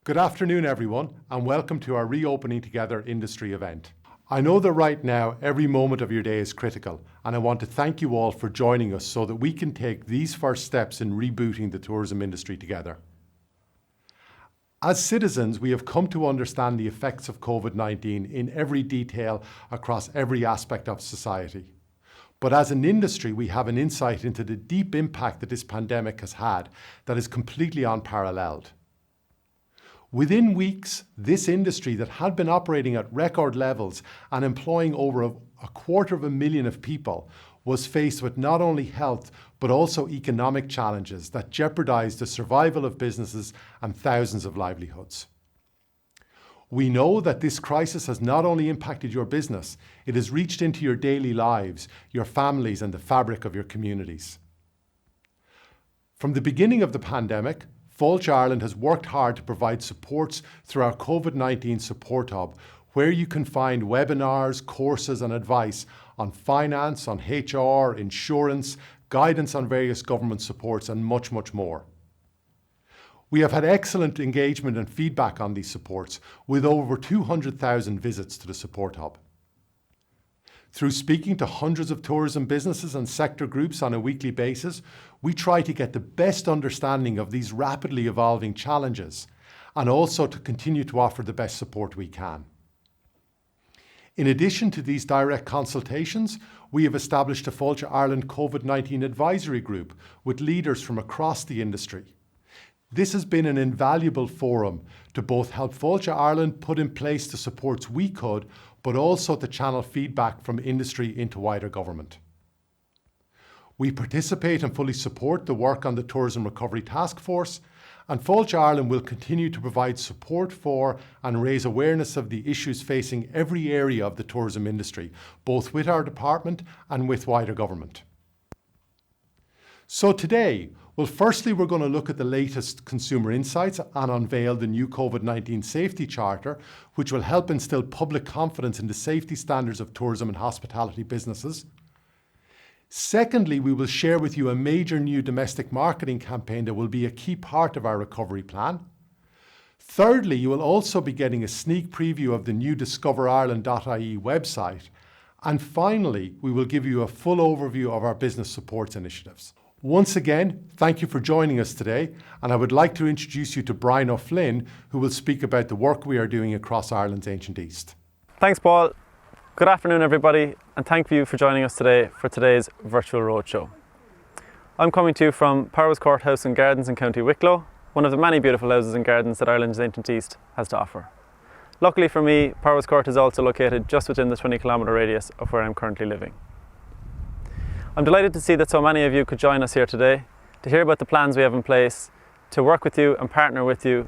Good afternoon, everyone, and welcome to our Reopening Together industry event. I know that right now, every moment of your day is critical, and I want to thank you all for joining us so that we can take these first steps in rebooting the tourism industry together. As citizens, we have come to understand the effects of COVID-19 in every detail across every aspect of society. But as an industry, we have an insight into the deep impact that this pandemic has had that is completely unparalleled. Within weeks, this industry that had been operating at record levels and employing over a 250,000 of people was faced with not only health, but also economic challenges that jeopardized the survival of businesses and thousands of livelihoods. We know that this crisis has not only impacted your business, it has reached into your daily lives, your families, and the fabric of your communities. From the beginning of the pandemic, Fáilte Ireland has worked hard to provide supports through our COVID-19 support hub, where you can find webinars, courses and advice on finance, on HR, insurance, guidance on various government supports and much, much more. We have had excellent engagement and feedback on these supports with over 200,000 visits to the support hub. Through speaking to hundreds of tourism businesses and sector groups on a weekly basis, we try to get the best understanding of these rapidly evolving challenges and also to continue to offer the best support we can. In addition to these direct consultations, we have established a Fáilte Ireland COVID-19 advisory group with leaders from across the industry. This has been an invaluable forum to both help Fáilte Ireland put in place the supports we could, but also to channel feedback from industry into wider government. We participate and fully support the work on the Tourism Recovery Task Force, and Fáilte Ireland will continue to provide support for and raise awareness of the issues facing every area of the tourism industry, both with our department and with wider government. So today, firstly, we're going to look at the latest consumer insights and unveil the new COVID-19 Safety Charter, which will help instill public confidence in the safety standards of tourism and hospitality businesses. Secondly, we will share with you a major new domestic marketing campaign that will be a key part of our recovery plan. Thirdly, you will also be getting a sneak preview of the new DiscoverIreland.ie website. And finally, we will give you a full overview of our business supports initiatives. Once again, thank you for joining us today, and I would like to introduce you to Brian O'Flynn, who will speak about the work we are doing across Ireland's ancient East. Thanks, Paul. Good afternoon, everybody, and thank you for joining us today for today's virtual roadshow. I'm coming to you from Powers Court House and Gardens in County Wicklow, one of the many beautiful houses and gardens that Ireland's ancient East has to offer. Luckily for me, Powers Court is also located just within the 20-kilometre radius of where I'm currently living. I'm delighted to see that so many of you could join us here today to hear about the plans we have in place to work with you and partner with you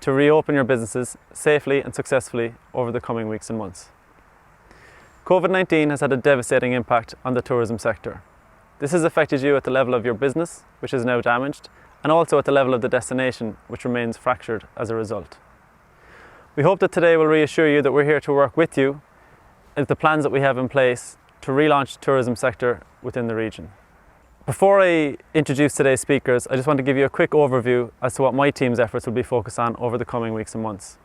to reopen your businesses safely and successfully over the coming weeks and months. COVID-19 has had a devastating impact on the tourism sector. This has affected you at the level of your business, which is now damaged, and also at the level of the destination, which remains fractured as a result. We hope that today will reassure you that we're here to work with you with the plans that we have in place to relaunch the tourism sector within the region. Before I introduce today's speakers, I just want to give you a quick overview as to what my team's efforts will be focused on over the coming weeks and months.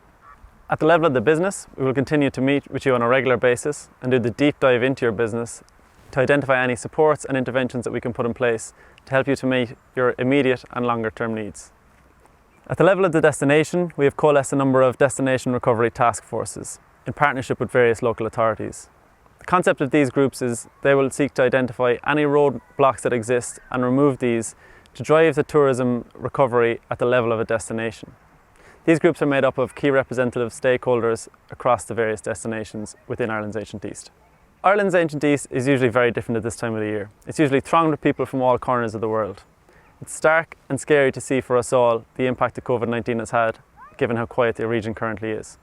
At the level of the business, we will continue to meet with you on a regular basis and do the deep dive into your business to identify any supports and interventions that we can put in place to help you to meet your immediate and longer term needs. At the level of the destination, we have coalesced a number of destination recovery task forces in partnership with various local authorities. The concept of these groups is they will seek to identify any roadblocks that exist and remove these to drive the tourism recovery at the level of a destination. These groups are made up of key representative stakeholders across the various destinations within Ireland's ancient East. Ireland's ancient East is usually very different at this time of the year. It's usually thronged with people from all corners of the world. It's stark and scary to see for us all the impact that COVID-19 has had, given how quiet the region currently is.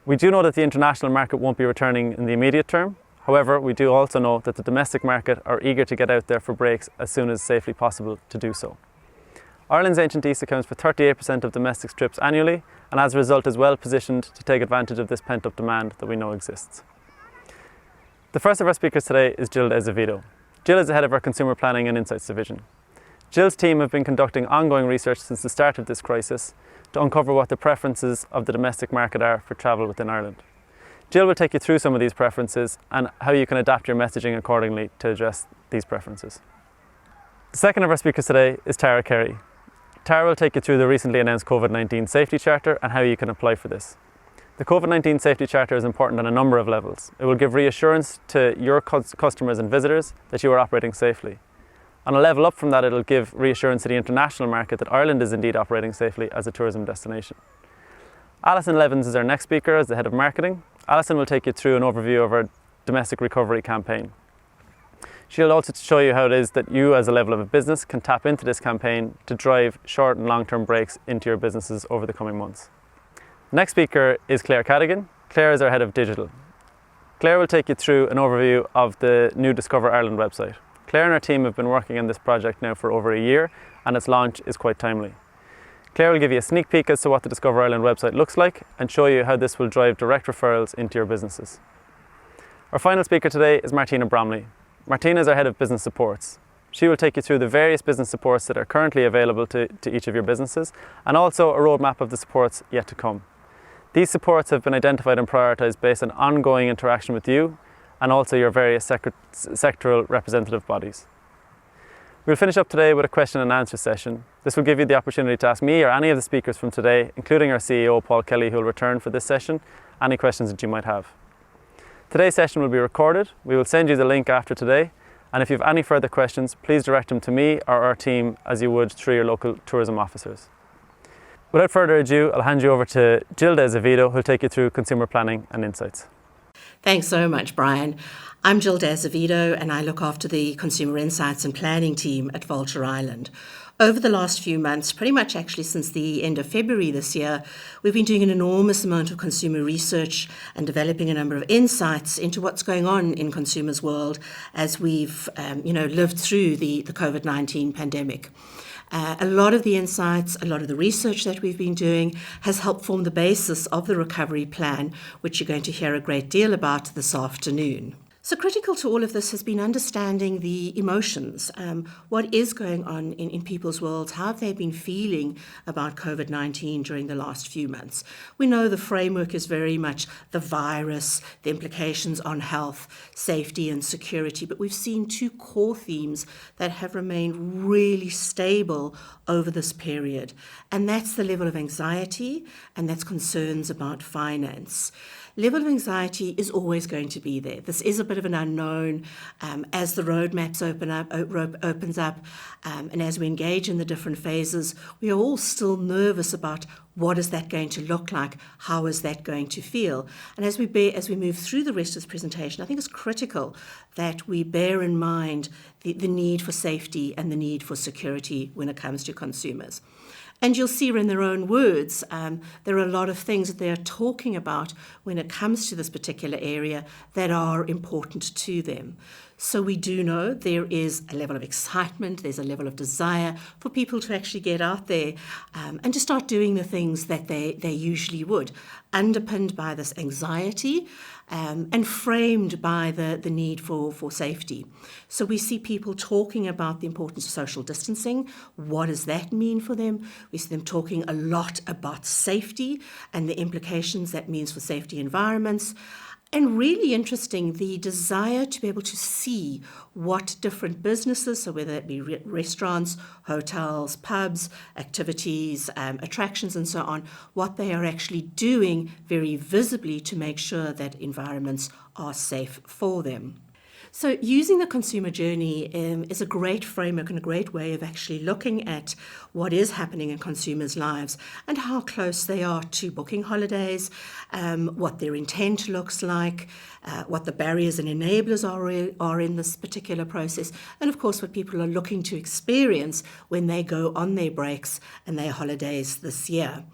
We do know that the international market won't be returning in the immediate term. However, we do also know that the domestic market are eager to get out there for breaks as soon as safely possible to do so. Ireland's ancient East accounts for 38% of domestic trips annually, and as a result is well positioned to take advantage of this pent-up demand that we know exists. The first of our speakers today is Jill Azevedo. Jill is the head of our Consumer Planning and Insights Division. Jill's team have been conducting ongoing research since the start of this crisis to uncover what the preferences of the domestic market are for travel within Ireland. Jill will take you through some of these preferences and how you can adapt your messaging accordingly to address these preferences. The second of our speakers today is Kerry. Tara will take you through the recently announced COVID-19 Safety Charter and how you can apply for this. The COVID-19 Safety Charter is important on a number of levels. It will give reassurance to your customers and visitors that you are operating safely. On a level up from that, it will give reassurance to the international market that Ireland is indeed operating safely as a tourism destination. Alison Levins is our next speaker as the Head of Marketing. Alison will take you through an overview of our domestic recovery campaign. She'll also show you how it is that you as a level of a business can tap into this campaign to drive short and long-term breaks into your businesses over the coming months. The next speaker is Cadogan. Claire is our Head of Digital. Claire will take you through an overview of the new Discover Ireland website. Claire and her team have been working on this project now for over a year, and its launch is quite timely. Claire will give you a sneak peek as to what the Discover Ireland website looks like and show you how this will drive direct referrals into your businesses. Our final speaker today is Martina Bromley. Martina is our Head of Business Supports. She will take you through the various business supports that are currently available to each of your businesses and also a roadmap of the supports yet to come. These supports have been identified and prioritised based on ongoing interaction with you and also your various sectoral representative bodies. We'll finish up today with a question and answer session. This will give you the opportunity to ask me or any of the speakers from today, including our CEO Paul Kelly, who will return for this session, any questions that you might have. Today's session will be recorded. We will send you the link after today, and if you have any further questions, please direct them to me or our team as you would through your local tourism officers. Without further ado, I'll hand you over to Jill Azevedo, who'll take you through consumer planning and insights. Thanks so much, Brian. I'm Jill Azevedo, and I look after the Consumer Insights and Planning team at Fáilte Ireland. Over the last few months, pretty much actually since the end of February this year, we've been doing an enormous amount of consumer research and developing a number of insights into what's going on in consumers' world as we've lived through the COVID-19 pandemic. A lot of the insights, a lot of the research that we've been doing has helped form the basis of the recovery plan, which you're going to hear a great deal about this afternoon. So critical to all of this has been understanding the emotions, what is going on in people's worlds, how have they been feeling about COVID-19 during the last few months. We know the framework is very much the virus, the implications on health, safety and security, but we've seen two core themes that have remained really stable over this period, and that's the level of anxiety and that's concerns about finance. Level of anxiety is always going to be there. This is a bit of an unknown as the roadmaps opens up, and as we engage in the different phases, we are all still nervous about what is that going to look like, how is that going to feel. And as we move through the rest of this presentation, I think it's critical that we bear in mind the need for safety and the need for security when it comes to consumers. And you'll see in their own words, there are a lot of things that they're talking about when it comes to this particular area that are important to them. So we do know there is a level of excitement, there's a level of desire for people to actually get out there and to start doing the things that they usually would, underpinned by this anxiety and framed by the need for safety. So we see people talking about the importance of social distancing. What does that mean for them? We see them talking a lot about safety and the implications that means for safety environments. And really interesting, the desire to be able to see what different businesses, so whether it be restaurants, hotels, pubs, activities, attractions and so on, what they are actually doing very visibly to make sure that environments are safe for them. So using the consumer journey is a great framework and a great way of actually looking at what is happening in consumers' lives and how close they are to booking holidays, what their intent looks like, what the barriers and enablers are in this particular process, and of course what people are looking to experience when they go on their breaks and their holidays this year.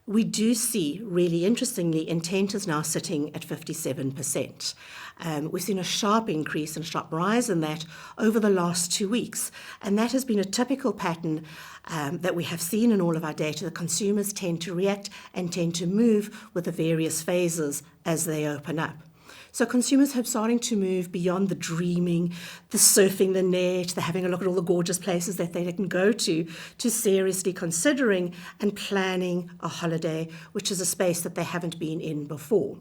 We do see, really interestingly, intent is now sitting at 57%. We've seen a sharp increase and a sharp rise in that over the last 2 weeks. And that has been a typical pattern that we have seen in all of our data. The consumers tend to react and tend to move with the various phases as they open up. So consumers have starting to move beyond the dreaming, the surfing the net, the having a look at all the gorgeous places that they can go to seriously considering and planning a holiday, which is a space that they haven't been in before.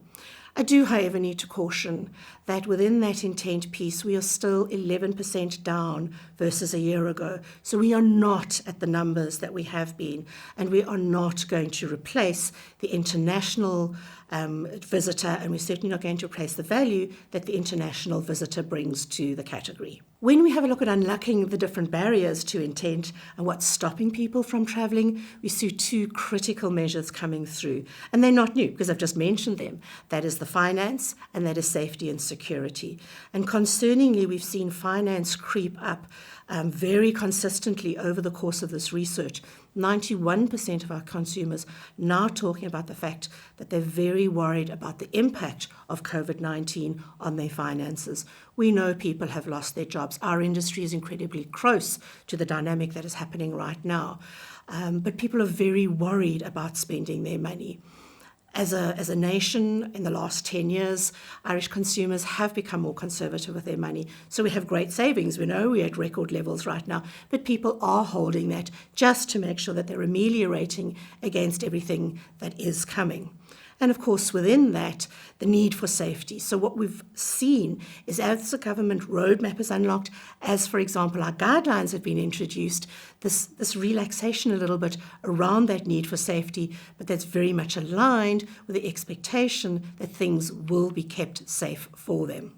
I do, however, need to caution that within that intent piece, we are still 11% down versus a year ago. So we are not at the numbers that we have been, and we are not going to replace the international visitor, and we're certainly not going to replace the value that the international visitor brings to the category. When we have a look at unlocking the different barriers to intent and what's stopping people from travelling, we see two critical measures coming through. And they're not new because I've just mentioned them. That is the finance and that is safety and security. And concerningly, we've seen finance creep up very consistently over the course of this research. 91% of our consumers now talking about the fact that they're very worried about the impact of COVID-19 on their finances. We know people have lost their jobs. Our industry is incredibly close to the dynamic that is happening right now. But people are very worried about spending their money. As a nation, in the last 10 years, Irish consumers have become more conservative with their money. So we have great savings. We know we're at record levels right now, but people are holding that just to make sure that they're ameliorating against everything that is coming. And of course, within that, the need for safety. So what we've seen is as the government roadmap is unlocked, as, for example, our guidelines have been introduced, this relaxation a little bit around that need for safety, but that's very much aligned with the expectation that things will be kept safe for them.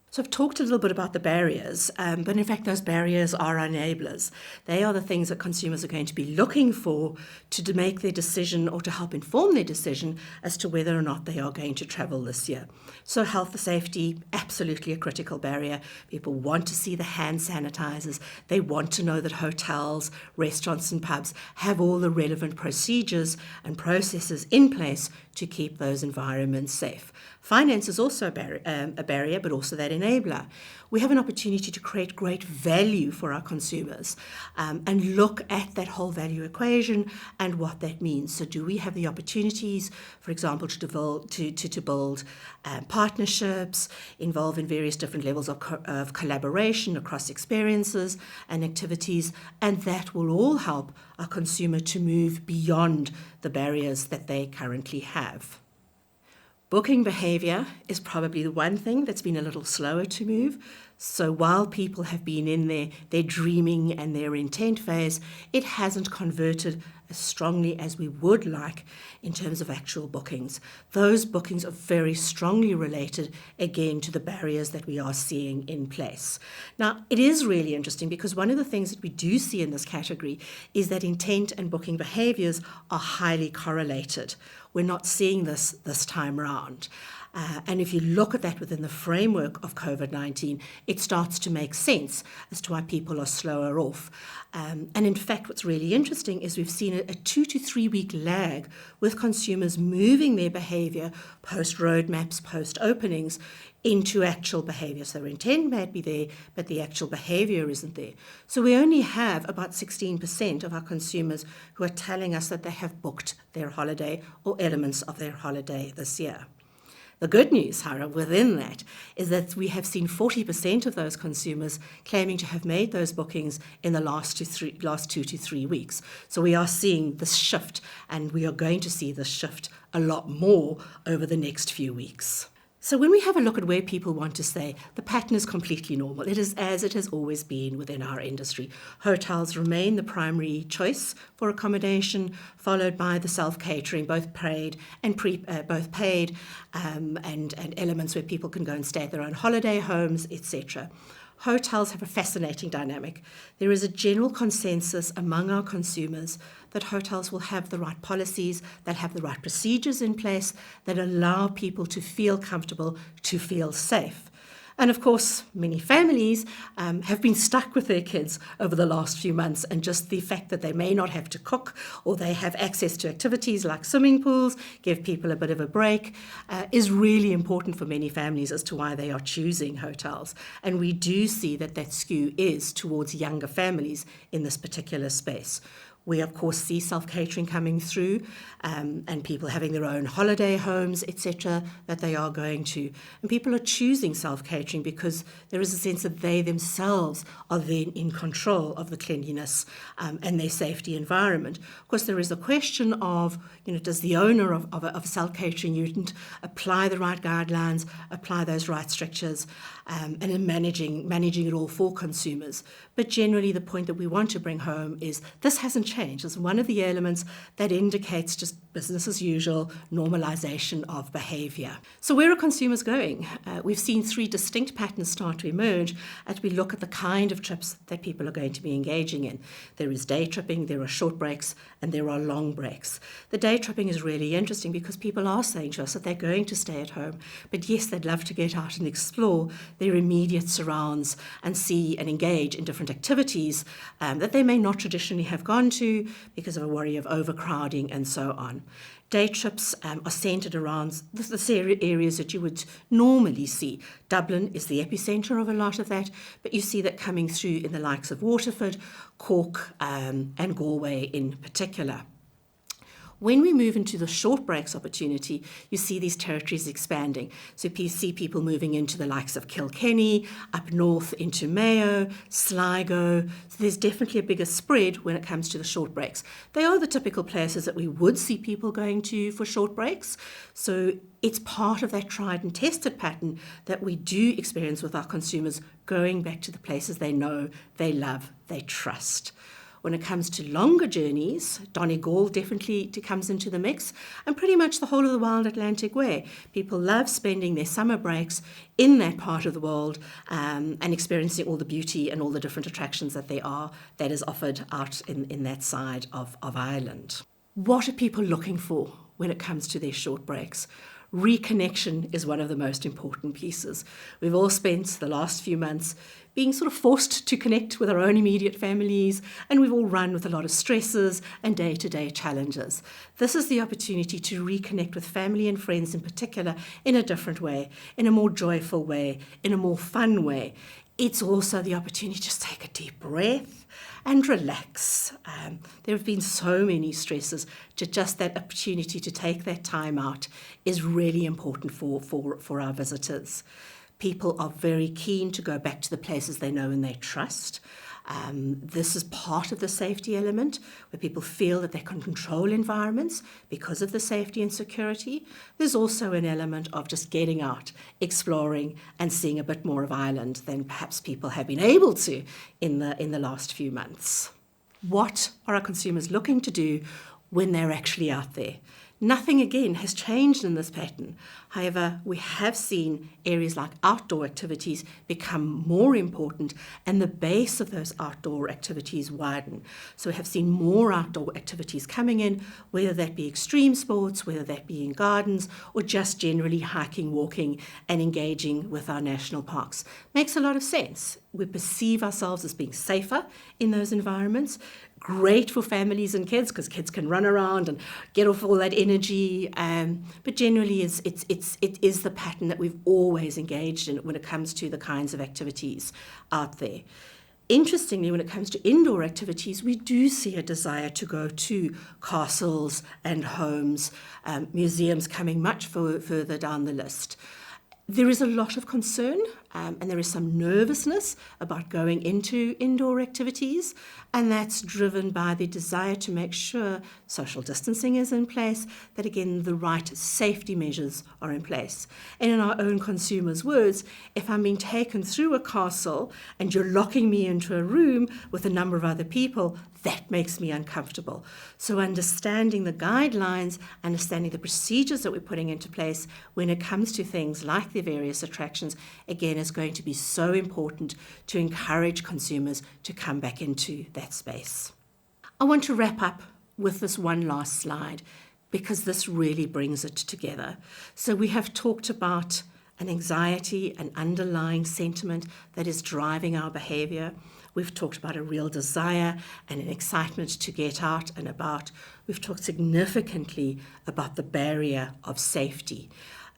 So I've talked a little bit about the barriers, but in fact those barriers are enablers. They are the things that consumers are going to be looking for to make their decision or to help inform their decision as to whether or not they are going to travel this year. So health and safety, absolutely a critical barrier. People want to see the hand sanitizers. They want to know that hotels, restaurants and pubs have all the relevant procedures and processes in place to keep those environments safe. Finance is also a barrier, but also that enabler. We have an opportunity to create great value for our consumers and look at that whole value equation and what that means. So do we have the opportunities, for example, to build partnerships, involve in various different levels of collaboration across experiences and activities, and that will all help our consumer to move beyond the barriers that they currently have. Booking behaviour is probably the one thing that's been a little slower to move. So while people have been in their dreaming and their intent phase, it hasn't converted as strongly as we would like in terms of actual bookings. Those bookings are very strongly related, again, to the barriers that we are seeing in place. Now, it is really interesting because one of the things that we do see in this category is that intent and booking behaviours are highly correlated. We're not seeing this time round. And if you look at that within the framework of COVID-19, it starts to make sense as to why people are slower off. And in fact, what's really interesting is we've seen a 2 to 3 week lag with consumers moving their behaviour post roadmaps, post openings into actual behaviour. So their intent might be there, but the actual behaviour isn't there. So we only have about 16% of our consumers who are telling us that they have booked their holiday or elements of their holiday this year. The good news, however, within that is that we have seen 40% of those consumers claiming to have made those bookings in the last 2 to 3 weeks. So we are seeing this shift, and we are going to see this shift a lot more over the next few weeks. So when we have a look at where people want to stay, the pattern is completely normal. It is as it has always been within our industry. Hotels remain the primary choice for accommodation, followed by the self-catering, both paid and and elements where people can go and stay at their own holiday homes, etc. Hotels have a fascinating dynamic. There is a general consensus among our consumers that hotels will have the right policies, that have the right procedures in place that allow people to feel comfortable, to feel safe. And of course, many families have been stuck with their kids over the last few months, and just the fact that they may not have to cook or they have access to activities like swimming pools, give people a bit of a break, is really important for many families as to why they are choosing hotels. And we do see that skew is towards younger families in this particular space. We, of course, see self-catering coming through and people having their own holiday homes, etc., that they are going to. And people are choosing self-catering because there is a sense that they themselves are then in control of the cleanliness and their safety environment. Of course, there is a question of, does the owner of a self-catering unit apply the right guidelines, apply those right strictures, and in managing it all for consumers. But generally, the point that we want to bring home is this hasn't changed. It's one of the elements that indicates just business as usual, normalisation of behaviour. So where are consumers going? We've seen three distinct patterns start to emerge as we look at the kind of trips that people are going to be engaging in. There is day tripping, there are short breaks, and there are long breaks. The day tripping is really interesting because people are saying to us that they're going to stay at home, but yes, they'd love to get out and explore their immediate surrounds and see and engage in different activities that they may not traditionally have gone to because of a worry of overcrowding and so on. Day trips are centred around the areas that you would normally see. Dublin is the epicentre of a lot of that, but you see that coming through in the likes of Waterford, Cork and Galway in particular. When we move into the short breaks opportunity, you see these territories expanding. So you see people moving into the likes of Kilkenny, up north into Mayo, Sligo. So there's definitely a bigger spread when it comes to the short breaks. They are the typical places that we would see people going to for short breaks. So it's part of that tried and tested pattern that we do experience with our consumers going back to the places they know, they love, they trust. When it comes to longer journeys, Donegal definitely comes into the mix, and pretty much the whole of the wild Atlantic way. People love spending their summer breaks in that part of the world and experiencing all the beauty and all the different attractions that that is offered out in that side of Ireland. What are people looking for when it comes to their short breaks? Reconnection is one of the most important pieces. We've all spent the last few months being sort of forced to connect with our own immediate families, and we've all run with a lot of stresses and day-to-day challenges. This is the opportunity to reconnect with family and friends in particular in a different way, in a more joyful way, in a more fun way. It's also the opportunity to just take a deep breath and relax. There have been so many stresses. Just that opportunity to take that time out is really important for our visitors. People are very keen to go back to the places they know and they trust. This is part of the safety element, where people feel that they can control environments because of the safety and security. There's also an element of just getting out, exploring, and seeing a bit more of Ireland than perhaps people have been able to in the last few months. What are our consumers looking to do when they're actually out there? Nothing, again, has changed in this pattern. However, we have seen areas like outdoor activities become more important and the base of those outdoor activities widen. So we have seen more outdoor activities coming in, whether that be extreme sports, whether that be in gardens, or just generally hiking, walking, and engaging with our national parks. Makes a lot of sense. We perceive ourselves as being safer in those environments. Great for families and kids because kids can run around and get off all that energy. But generally, it is the pattern that we've always engaged in when it comes to the kinds of activities out there. Interestingly, when it comes to indoor activities, we do see a desire to go to castles and homes, museums coming much further down the list. There is a lot of concern and there is some nervousness about going into indoor activities, and that's driven by the desire to make sure social distancing is in place, that again the right safety measures are in place. And in our own consumers' words, if I'm being taken through a castle and you're locking me into a room with a number of other people, that makes me uncomfortable. So understanding the guidelines, understanding the procedures that we're putting into place when it comes to things like the various attractions, again, is going to be so important to encourage consumers to come back into that space. I want to wrap up with this one last slide because this really brings it together. So we have talked about an anxiety, an underlying sentiment that is driving our behaviour. We've talked about a real desire and an excitement to get out and about. We've talked significantly about the barrier of safety.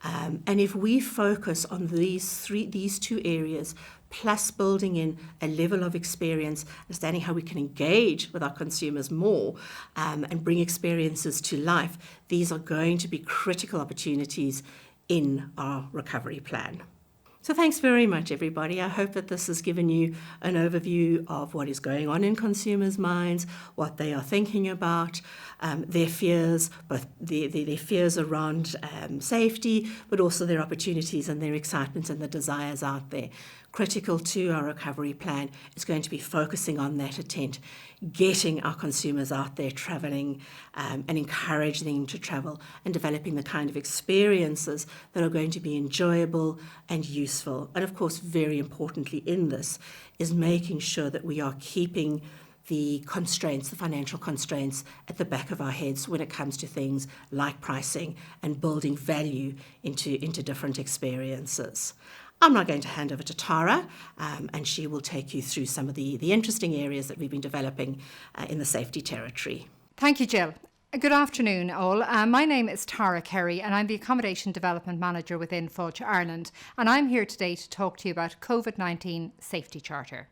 And if we focus on these two areas, plus building in a level of experience, understanding how we can engage with our consumers more and bring experiences to life, these are going to be critical opportunities in our recovery plan. So thanks very much, everybody. I hope that this has given you an overview of what is going on in consumers' minds, what they are thinking about, their fears, both their fears around safety, but also their opportunities and their excitements and the desires out there. Critical to our recovery plan is going to be focusing on that intent, getting our consumers out there travelling and encouraging them to travel and developing the kind of experiences that are going to be enjoyable and useful. And of course, very importantly in this is making sure that we are keeping the constraints, the financial constraints at the back of our heads when it comes to things like pricing and building value into different experiences. I'm now going to hand over to Tara and she will take you through some of the interesting areas that we've been developing in the safety territory. Thank you, Jill. Good afternoon, all. My name is Tara Kerry and I'm the Accommodation Development Manager within Fáilte Ireland, and I'm here today to talk to you about COVID-19 Safety Charter.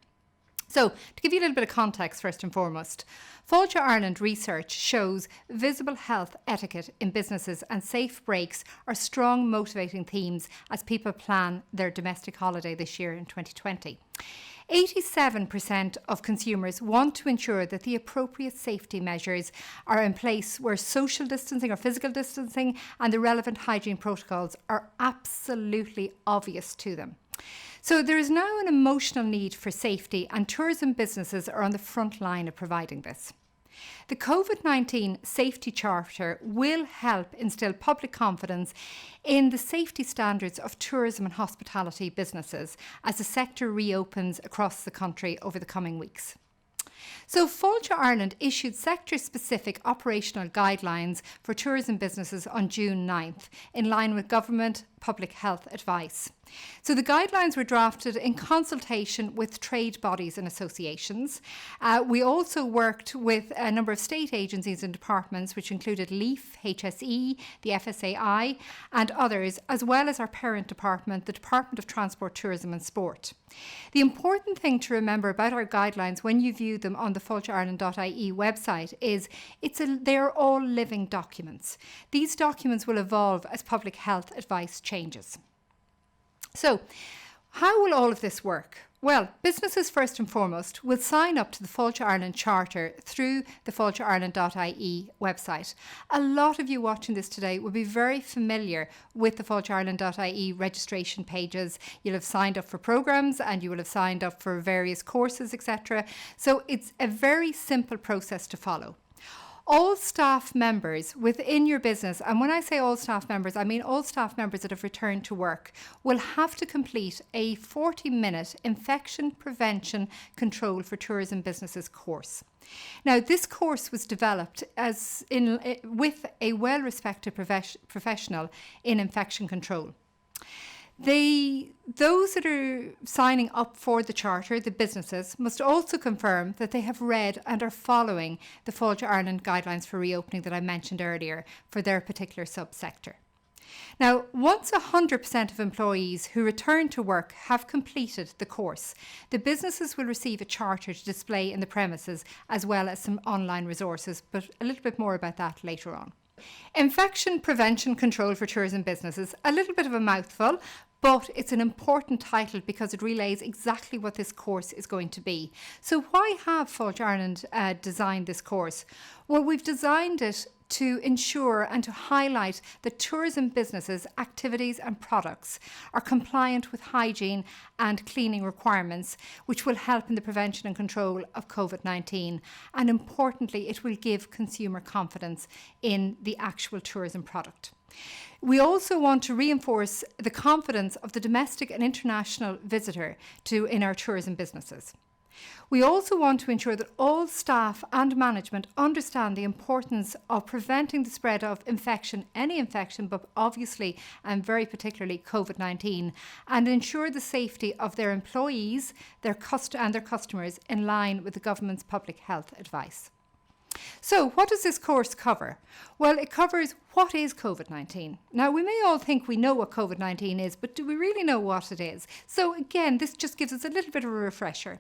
So, to give you a little bit of context first and foremost, Fáilte Ireland research shows visible health etiquette in businesses and safe breaks are strong motivating themes as people plan their domestic holiday this year in 2020. 87% of consumers want to ensure that the appropriate safety measures are in place where social distancing or physical distancing and the relevant hygiene protocols are absolutely obvious to them. So there is now an emotional need for safety, and tourism businesses are on the front line of providing this. The COVID-19 Safety Charter will help instill public confidence in the safety standards of tourism and hospitality businesses as the sector reopens across the country over the coming weeks. So Fáilte Ireland issued sector-specific operational guidelines for tourism businesses on June 9th, in line with government public health advice. So the guidelines were drafted in consultation with trade bodies and associations. We also worked with a number of state agencies and departments, which included LEAF, HSE, the FSAI and others, as well as our parent department, the Department of Transport, Tourism and Sport. The important thing to remember about our guidelines when you view them on the FáilteIreland.ie website is they're all living documents. These documents will evolve as public health advice changes. So, how will all of this work? Well, businesses first and foremost will sign up to the Fáilte Ireland Charter through the FáilteIreland.ie website. A lot of you watching this today will be very familiar with the FáilteIreland.ie registration pages. You'll have signed up for programmes and you will have signed up for various courses, etc. So it's a very simple process to follow. All staff members within your business, and when I say all staff members, I mean all staff members that have returned to work, will have to complete a 40-minute infection prevention control for tourism businesses course. Now, this course was developed with a well-respected professional in infection control. Those that are signing up for the charter, the businesses, must also confirm that they have read and are following the Fáilte Ireland guidelines for reopening that I mentioned earlier for their particular subsector. Now, once 100% of employees who return to work have completed the course, the businesses will receive a charter to display in the premises as well as some online resources, but a little bit more about that later on. Infection prevention control for tourism businesses, a little bit of a mouthful, but it's an important title because it relays exactly what this course is going to be. So why have Fáilte Ireland designed this course? Well, we've designed it to ensure and to highlight that tourism businesses' activities and products are compliant with hygiene and cleaning requirements, which will help in the prevention and control of COVID-19. And importantly, it will give consumer confidence in the actual tourism product. We also want to reinforce the confidence of the domestic and international visitor in our tourism businesses. We also want to ensure that all staff and management understand the importance of preventing the spread of infection, any infection, but obviously and very particularly COVID-19, and ensure the safety of their employees and their customers in line with the government's public health advice. So what does this course cover? Well, it covers what is COVID-19. Now, we may all think we know what COVID-19 is, but do we really know what it is? So again, this just gives us a little bit of a refresher.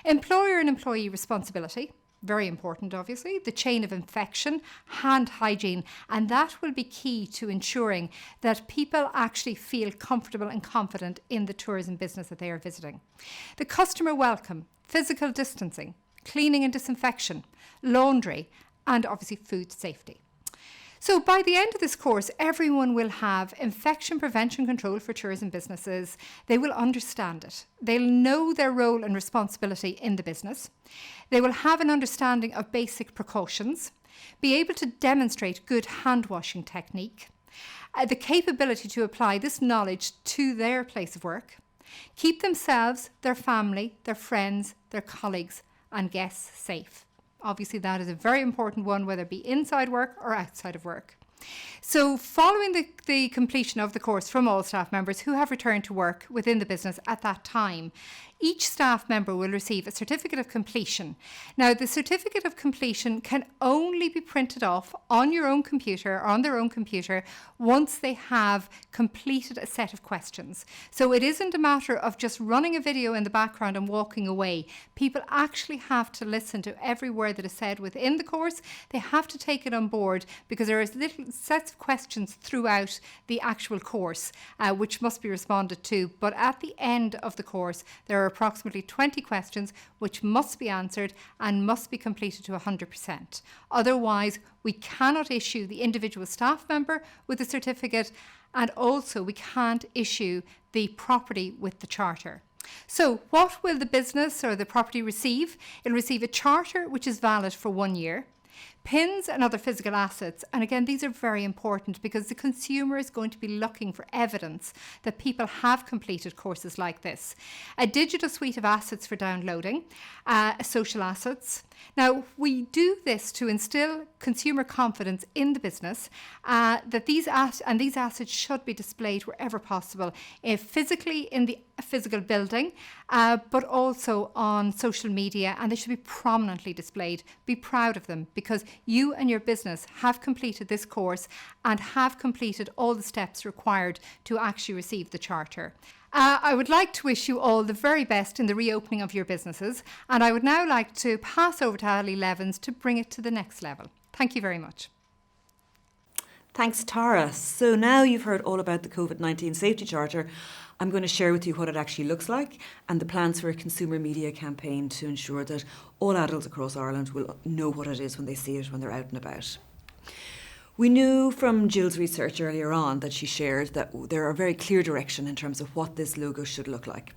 Employer and employee responsibility, very important obviously, the chain of infection, hand hygiene, and that will be key to ensuring that people actually feel comfortable and confident in the tourism business that they are visiting. The customer welcome, physical distancing, cleaning and disinfection, laundry, and obviously food safety. So by the end of this course, everyone will have infection prevention control for tourism businesses. They will understand it. They'll know their role and responsibility in the business. They will have an understanding of basic precautions, be able to demonstrate good hand washing technique, the capability to apply this knowledge to their place of work, keep themselves, their family, their friends, their colleagues and guests safe. Obviously, that is a very important one, whether it be inside work or outside of work. So following the completion of the course from all staff members who have returned to work within the business at that time, each staff member will receive a certificate of completion. Now, the certificate of completion can only be printed off on your own computer or on their own computer once they have completed a set of questions. So it isn't a matter of just running a video in the background and walking away. People actually have to listen to every word that is said within the course. They have to take it on board because there is little sets of questions throughout the actual course which must be responded to. But at the end of the course, there are approximately 20 questions which must be answered and must be completed to 100%. Otherwise, we cannot issue the individual staff member with a certificate, and also we can't issue the property with the charter. So what will the business or the property receive? It'll receive a charter which is valid for 1 year. PINs and other physical assets, and again these are very important because the consumer is going to be looking for evidence that people have completed courses like this. A digital suite of assets for downloading, social assets. Now, we do this to instill consumer confidence in the business that these assets should be displayed wherever possible, physically in the physical building, but also on social media, and they should be prominently displayed. Be proud of them because you and your business have completed this course and have completed all the steps required to actually receive the charter. I would like to wish you all the very best in the reopening of your businesses, and I would now like to pass over to Ali Levins to bring it to the next level. Thank you very much. Thanks, Tara. So now you've heard all about the COVID-19 Safety Charter. I'm going to share with you what it actually looks like and the plans for a consumer media campaign to ensure that all adults across Ireland will know what it is when they see it when they're out and about. We knew from Jill's research earlier on that she shared that there are very clear direction in terms of what this logo should look like.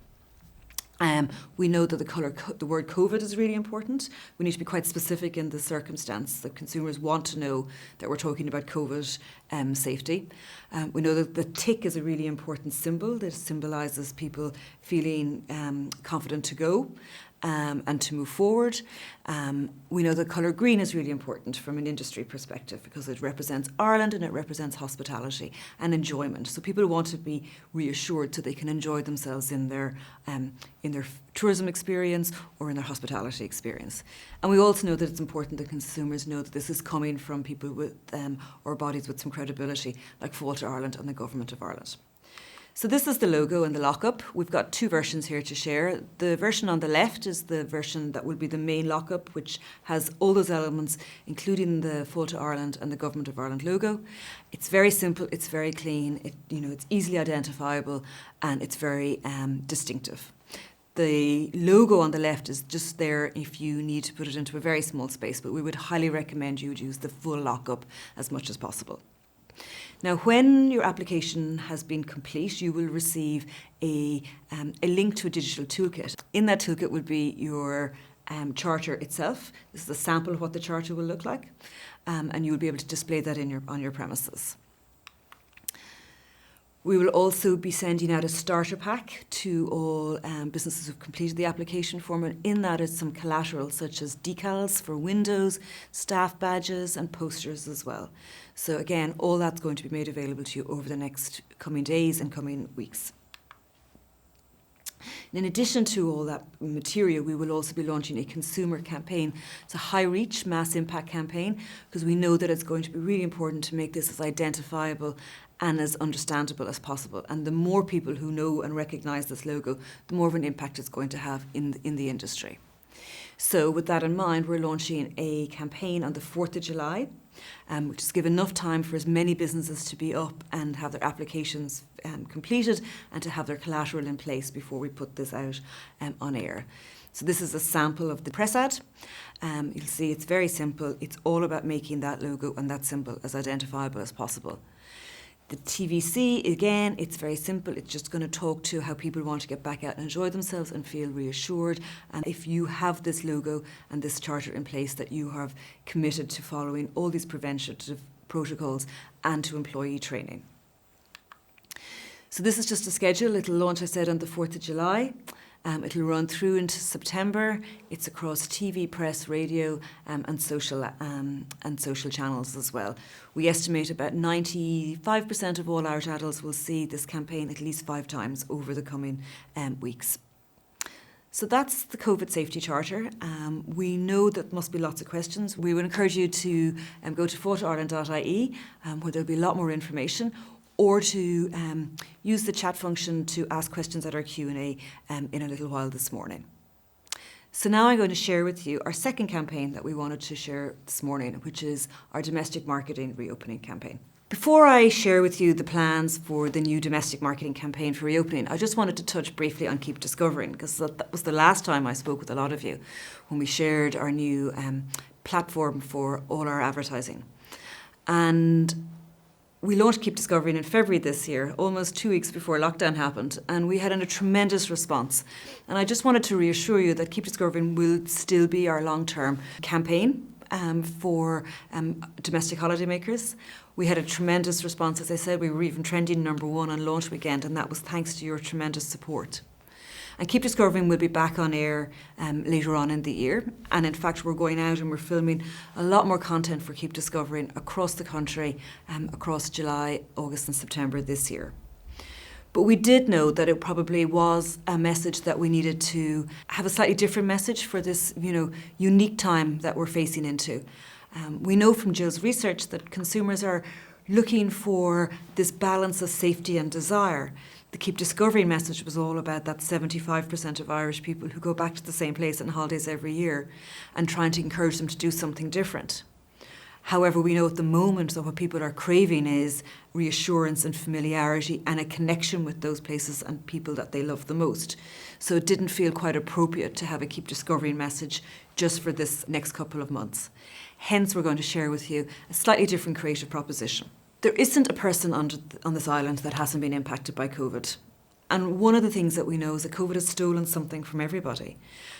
We know that the word COVID is really important. We need to be quite specific in the circumstance that consumers want to know that we're talking about COVID safety. We know that the tick is a really important symbol that symbolises people feeling confident to go. And to move forward. We know the colour green is really important from an industry perspective because it represents Ireland and it represents hospitality and enjoyment. So people want to be reassured so they can enjoy themselves in their tourism experience or in their hospitality experience. And we also know that it's important that consumers know that this is coming from people with or bodies with some credibility like Fáilte Ireland and the Government of Ireland. So this is the logo and the lockup. We've got two versions here to share. The version on the left is the version that will be the main lockup, which has all those elements, including the Fáilte Ireland and the Government of Ireland logo. It's very simple, it's very clean, it's easily identifiable, and it's very distinctive. The logo on the left is just there if you need to put it into a very small space, but we would highly recommend you would use the full lockup as much as possible. Now, when your application has been complete, you will receive a link to a digital toolkit. In that toolkit will be your charter itself. This is a sample of what the charter will look like, and you will be able to display that on your premises. We will also be sending out a starter pack to all businesses who've completed the application form, and in that is some collateral such as decals for windows, staff badges and posters as well. So again, all that's going to be made available to you over the next coming days and coming weeks. In addition to all that material, we will also be launching a consumer campaign. It's a high-reach, mass impact campaign, because we know that it's going to be really important to make this as identifiable and as understandable as possible. And the more people who know and recognise this logo, the more of an impact it's going to have in the industry. So with that in mind, we're launching a campaign on the 4th of July, which is give enough time for as many businesses to be up and have their applications completed and to have their collateral in place before we put this out on air. So this is a sample of the press ad. You'll see it's very simple. It's all about making that logo and that symbol as identifiable as possible. The TVC, again, it's very simple. It's just going to talk to how people want to get back out and enjoy themselves and feel reassured. And if you have this logo and this charter in place, that you have committed to following all these preventative protocols and to employee training. So this is just a schedule. It'll launch, I said, on the 4th of July. It'll run through into September. It's across TV, press, radio, and social channels as well. We estimate about 95% of all Irish adults will see this campaign at least 5 times over the coming weeks. So that's the COVID Safety Charter. We know that must be lots of questions. We would encourage you to go to Fáilte Ireland.ie, where there'll be a lot more information, or to use the chat function to ask questions at our Q&A in a little while this morning. So now I'm going to share with you our second campaign that we wanted to share this morning, which is our domestic marketing reopening campaign. Before I share with you the plans for the new domestic marketing campaign for reopening, I just wanted to touch briefly on Keep Discovering, because that was the last time I spoke with a lot of you when we shared our new platform for all our advertising. And we launched Keep Discovering in February this year, almost 2 weeks before lockdown happened, and we had a tremendous response. And I just wanted to reassure you that Keep Discovering will still be our long-term campaign for domestic holidaymakers. We had a tremendous response. As I said, we were even trending #1 on launch weekend, and that was thanks to your tremendous support. And Keep Discovering will be back on air later on in the year. And in fact, we're going out and we're filming a lot more content for Keep Discovering across the country, across July, August and September this year. But we did know that it probably was a message that we needed to have a slightly different message for this, unique time that we're facing into. We know from Jill's research that consumers are looking for this balance of safety and desire. The Keep Discovering message was all about that 75% of Irish people who go back to the same place on holidays every year and trying to encourage them to do something different. However, we know at the moment that what people are craving is reassurance and familiarity and a connection with those places and people that they love the most. So it didn't feel quite appropriate to have a Keep Discovering message just for this next couple of months. Hence, we're going to share with you a slightly different creative proposition. There isn't a person on this island that hasn't been impacted by COVID. And one of the things that we know is that COVID has stolen something from everybody.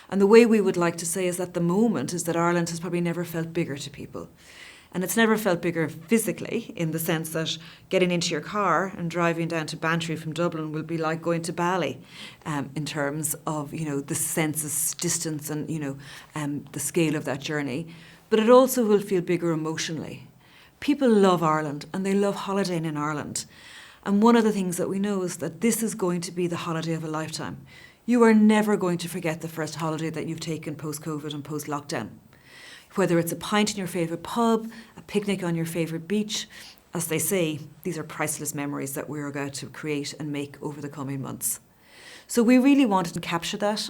And the way we would like to say is at the moment is that Ireland has probably never felt bigger to people. And it's never felt bigger physically, in the sense that getting into your car and driving down to Bantry from Dublin will be like going to Bali, in terms of, the sense of distance and, the scale of that journey. But it also will feel bigger emotionally. People love Ireland and they love holidaying in Ireland. And one of the things that we know is that this is going to be the holiday of a lifetime. You are never going to forget the first holiday that you've taken post-COVID and post-lockdown. Whether it's a pint in your favourite pub, a picnic on your favourite beach, as they say, these are priceless memories that we're about to create and make over the coming months. So we really wanted to capture that,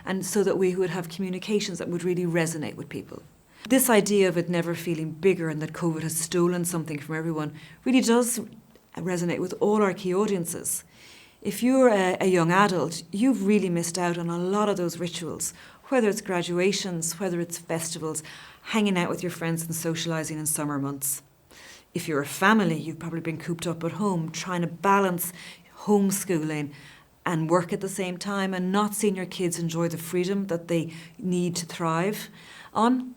and so that we would have communications that would really resonate with people. This idea of it never feeling bigger and that COVID has stolen something from everyone really does resonate with all our key audiences. If you're a young adult, you've really missed out on a lot of those rituals, whether it's graduations, whether it's festivals, hanging out with your friends and socialising in summer months. If you're a family, you've probably been cooped up at home, trying to balance homeschooling and work at the same time and not seeing your kids enjoy the freedom that they need to thrive on.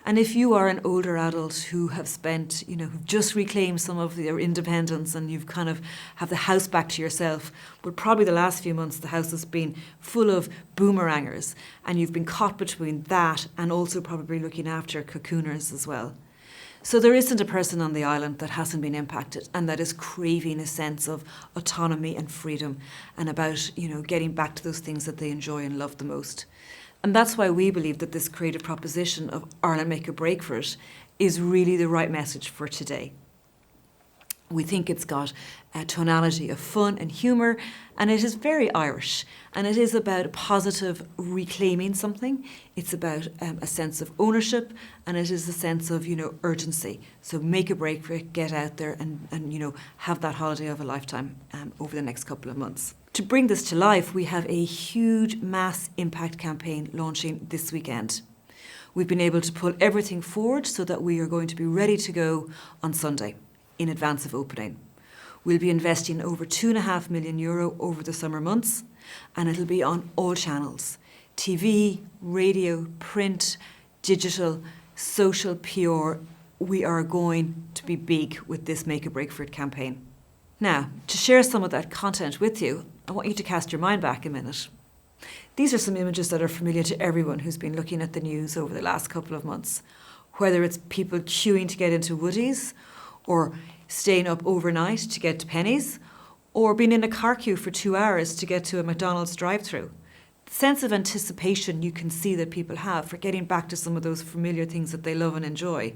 And if you are an older adult who have spent, who've just reclaimed some of their independence and you've kind of have the house back to yourself, but probably the last few months the house has been full of boomerangers and you've been caught between that and also probably looking after cocooners as well. So there isn't a person on the island that hasn't been impacted and that is craving a sense of autonomy and freedom and about, getting back to those things that they enjoy and love the most. And that's why we believe that this creative proposition of Ireland Make or Break for It is really the right message for today. We think it's got a tonality of fun and humour, and it is very Irish. And it is about a positive reclaiming something. It's about a sense of ownership, and it is a sense of, urgency. So make a break for it, get out there and have that holiday of a lifetime over the next couple of months. To bring this to life, we have a huge mass impact campaign launching this weekend. We've been able to pull everything forward so that we are going to be ready to go on Sunday, in advance of opening. We'll be investing over €2.5 million over the summer months, and it'll be on all channels: TV, radio, print, digital, social, PR. We are going to be big with this Make a Break for It campaign. Now, to share some of that content with you, I want you to cast your mind back a minute. These are some images that are familiar to everyone who's been looking at the news over the last couple of months, whether it's people queuing to get into Woodies, or staying up overnight to get to pennies, or being in a car queue for 2 hours to get to a McDonald's drive-through. The sense of anticipation you can see that people have for getting back to some of those familiar things that they love and enjoy.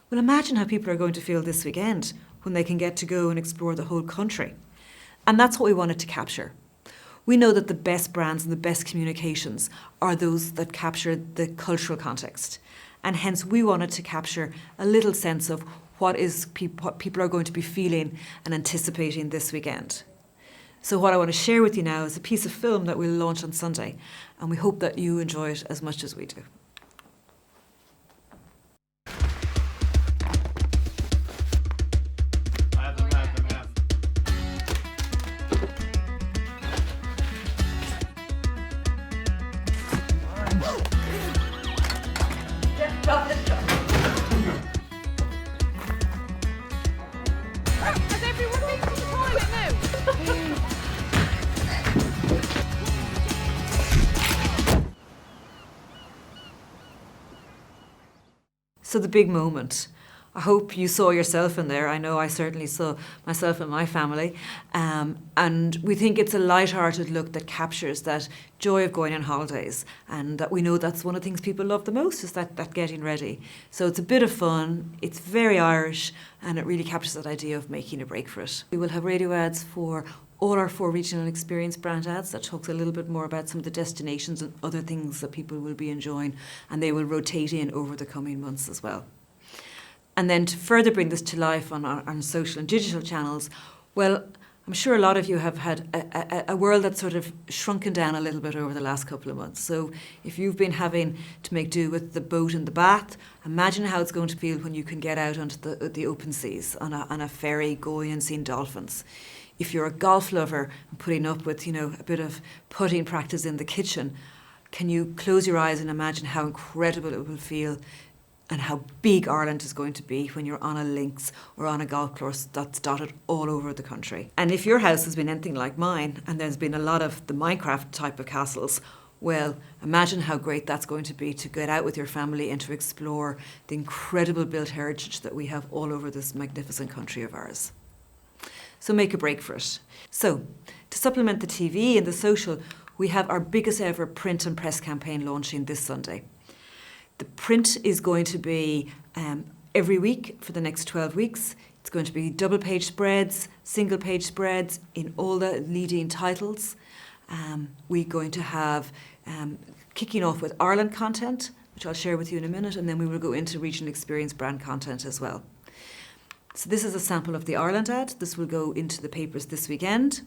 Well, imagine how people are going to feel this weekend when they can get to go and explore the whole country. And that's what we wanted to capture. We know that the best brands and the best communications are those that capture the cultural context. And hence we wanted to capture a little sense of what people are going to be feeling and anticipating this weekend. So what I want to share with you now is a piece of film that we'll launch on Sunday, and we hope that you enjoy it as much as we do. So the big moment. I hope you saw yourself in there. I know I certainly saw myself and my family. And we think it's a light-hearted look that captures that joy of going on holidays. And that we know that's one of the things people love the most, is that getting ready. So it's a bit of fun. It's very Irish, and it really captures that idea of making a break for it. We will have radio ads for all our 4 regional experience brand ads that talks a little bit more about some of the destinations and other things that people will be enjoying, and they will rotate in over the coming months as well. And then to further bring this to life on social and digital channels, well, I'm sure a lot of you have had a world that's sort of shrunken down a little bit over the last couple of months. So if you've been having to make do with the boat and the bath, imagine how it's going to feel when you can get out onto the open seas on a ferry going and seeing dolphins. If you're a golf lover and putting up with, a bit of putting practice in the kitchen, can you close your eyes and imagine how incredible it will feel and how big Ireland is going to be when you're on a links or on a golf course that's dotted all over the country. And if your house has been anything like mine, and there's been a lot of the Minecraft type of castles, well, imagine how great that's going to be to get out with your family and to explore the incredible built heritage that we have all over this magnificent country of ours. So make a break for it. So, to supplement the TV and the social, we have our biggest ever print and press campaign launching this Sunday. The print is going to be every week for the next 12 weeks. It's going to be double-page spreads, single-page spreads in all the leading titles. We're going to have, kicking off with Ireland content, which I'll share with you in a minute, and then we will go into regional experience brand content as well. So this is a sample of the Ireland ad. This will go into the papers this weekend,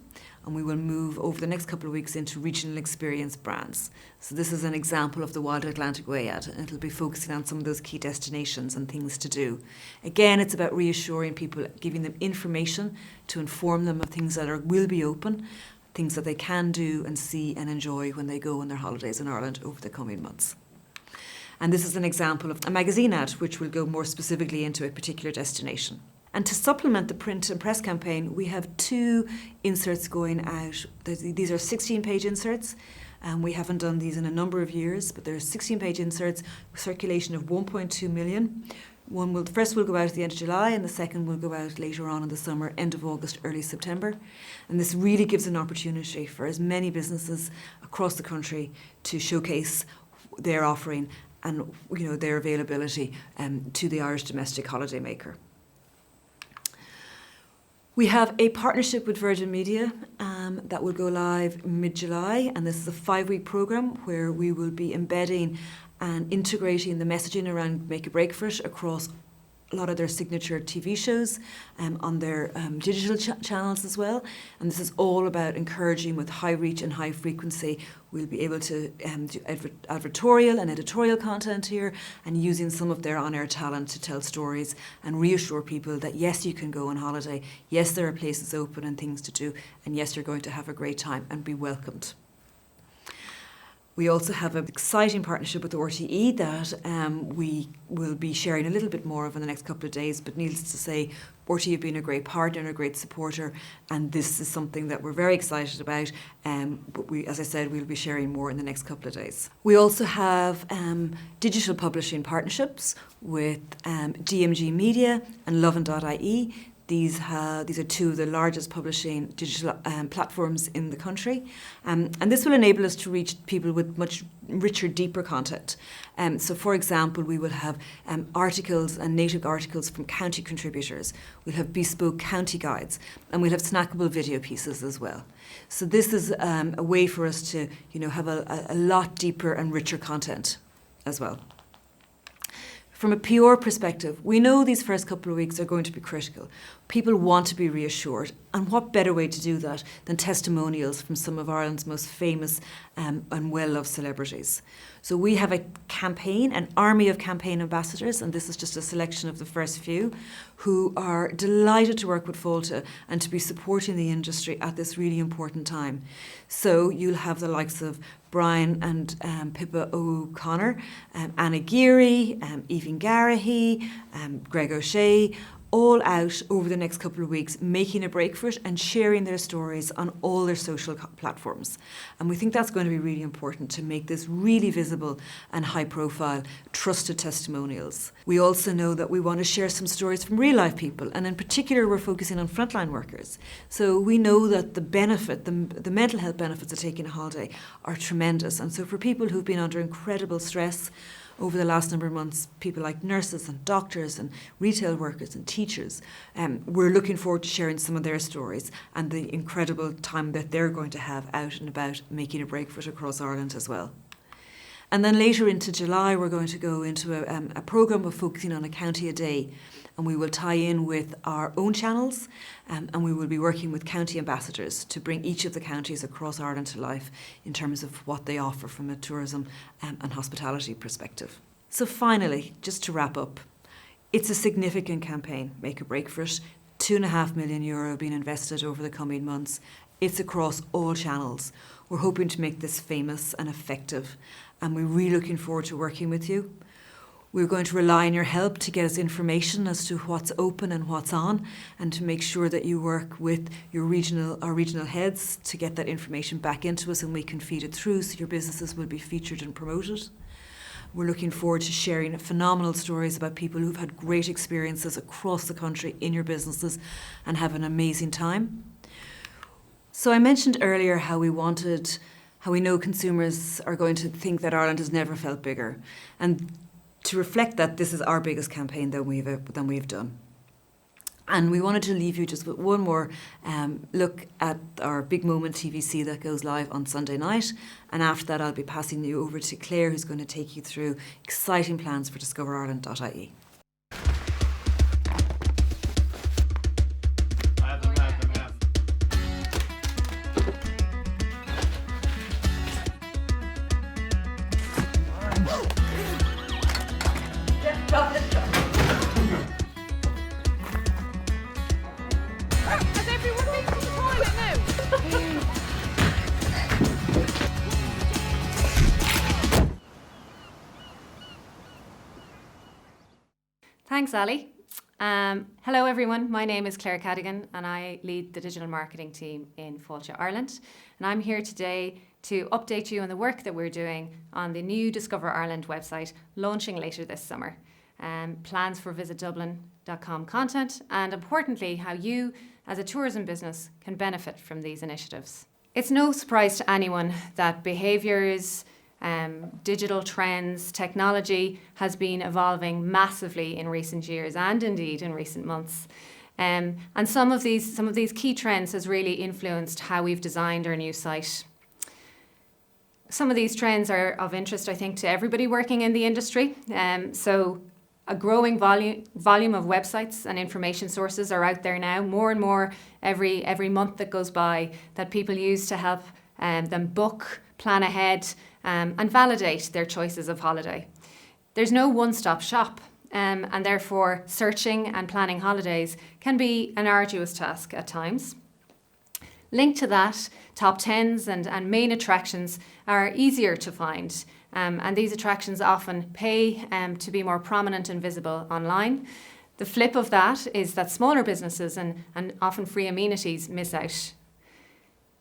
and we will move over the next couple of weeks into regional experience brands. So this is an example of the Wild Atlantic Way ad, and it'll be focusing on some of those key destinations and things to do. Again, it's about reassuring people, giving them information to inform them of things that will be open, things that they can do and see and enjoy when they go on their holidays in Ireland over the coming months. And this is an example of a magazine ad, which will go more specifically into a particular destination. And to supplement the print and press campaign, we have 2 inserts going out. These are 16-page inserts, and we haven't done these in a number of years, but they're 16-page inserts with circulation of 1.2 million. The first will go out at the end of July, and the second will go out later on in the summer, end of August, early September. And this really gives an opportunity for as many businesses across the country to showcase their offering and their availability to the Irish domestic holidaymaker. We have a partnership with Virgin Media that will go live mid-July, and this is a 5-week programme where we will be embedding and integrating the messaging around Make a Break for It across a lot of their signature TV shows on their digital channels as well. And this is all about encouraging with high reach and high frequency. We'll be able to do advertorial and editorial content here, and using some of their on-air talent to tell stories and reassure people that yes, you can go on holiday, yes, there are places open and things to do, and yes, you're going to have a great time and be welcomed. We also have an exciting partnership with the RTE that we will be sharing a little bit more of in the next couple of days, but needless to say, RTE have been a great partner and a great supporter, and this is something that we're very excited about, but as I said, we'll be sharing more in the next couple of days. We also have digital publishing partnerships with DMG Media and Levins.ie. These are two of the largest publishing digital platforms in the country. And this will enable us to reach people with much richer, deeper content. So, for example, we will have articles and native articles from county contributors. We'll have bespoke county guides, and we'll have snackable video pieces as well. So this is a way for us to have a lot deeper and richer content as well. From a PR perspective, we know these first couple of weeks are going to be critical. People want to be reassured, and what better way to do that than testimonials from some of Ireland's most famous and well-loved celebrities. So we have a campaign, an army of campaign ambassadors, and this is just a selection of the first few, who are delighted to work with Fáilte and to be supporting the industry at this really important time. So you'll have the likes of Brian and Pippa O'Connor, Anna Geary, Even Garahy, Greg O'Shea, all out over the next couple of weeks, making a break for it and sharing their stories on all their social platforms. And we think that's going to be really important to make this really visible and high profile, trusted testimonials. We also know that we want to share some stories from real life people, and in particular we're focusing on frontline workers. So we know that the benefit, the mental health benefits of taking a holiday are tremendous. And so for people who've been under incredible stress over the last number of months, people like nurses and doctors and retail workers and teachers, we're looking forward to sharing some of their stories and the incredible time that they're going to have out and about making a break for it across Ireland as well. And then later into July, we're going to go into a programme of focusing on a county a day, and we will tie in with our own channels, and we will be working with county ambassadors to bring each of the counties across Ireland to life in terms of what they offer from a tourism and hospitality perspective. So finally, just to wrap up, it's a significant campaign, Make a Break for It, €2.5 million being invested over the coming months. It's across all channels. We're hoping to make this famous and effective, and we're really looking forward to working with you. We're going to rely on your help to get us information as to what's open and what's on, and to make sure that you work with our regional heads to get that information back into us and we can feed it through so your businesses will be featured and promoted. We're looking forward to sharing phenomenal stories about people who've had great experiences across the country in your businesses and have an amazing time. So I mentioned earlier how we know consumers are going to think that Ireland has never felt bigger. And to reflect that, this is our biggest campaign that we've done. And we wanted to leave you just with one more look at our Big Moment TVC that goes live on Sunday night. And after that, I'll be passing you over to Claire, who's going to take you through exciting plans for DiscoverIreland.ie. Thanks, Ali. Hello, everyone. My name is Claire Cadogan, and I lead the digital marketing team in Fáilte Ireland. And I'm here today to update you on the work that we're doing on the new Discover Ireland website, launching later this summer. plans for visitdublin.com content, and importantly, how you as a tourism business can benefit from these initiatives. It's no surprise to anyone that behaviours, digital trends, technology has been evolving massively in recent years and indeed in recent months. And some of these key trends has really influenced how we've designed our new site. Some of these trends are of interest, I think, to everybody working in the industry. So a growing volume of websites and information sources are out there now, more and more every month that goes by, that people use to help them book, plan ahead, and validate their choices of holiday. There's no one-stop shop, and therefore searching and planning holidays can be an arduous task at times. Linked to that, top 10s and main attractions are easier to find. And these attractions often pay to be more prominent and visible online. The flip of that is that smaller businesses and often free amenities miss out.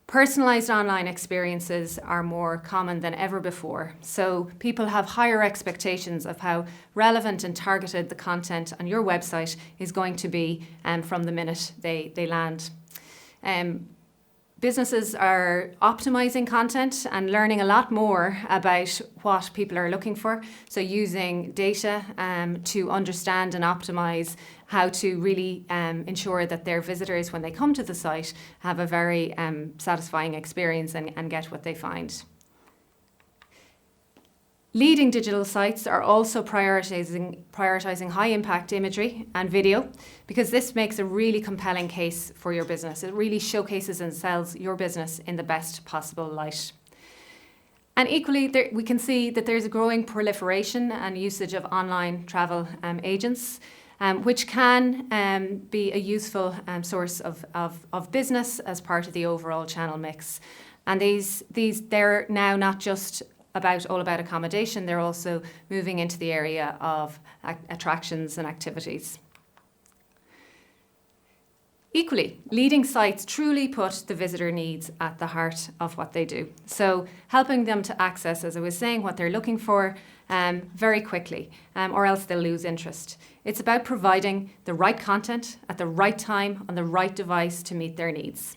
Personalised online experiences are more common than ever before. So people have higher expectations of how relevant and targeted the content on your website is going to be from the minute they land. Businesses are optimizing content and learning a lot more about what people are looking for. So using data to understand and optimize how to really ensure that their visitors, when they come to the site, have a very satisfying experience and get what they find. Leading digital sites are also prioritizing high impact imagery and video, because this makes a really compelling case for your business. It really showcases and sells your business in the best possible light. And equally, we can see that there's a growing proliferation and usage of online travel agents, which can be a useful source of business as part of the overall channel mix. And they're now not just all about accommodation, they're also moving into the area of attractions and activities. Equally, leading sites truly put the visitor needs at the heart of what they do. So helping them to access, as I was saying, what they're looking for very quickly, or else they'll lose interest. It's about providing the right content at the right time on the right device to meet their needs.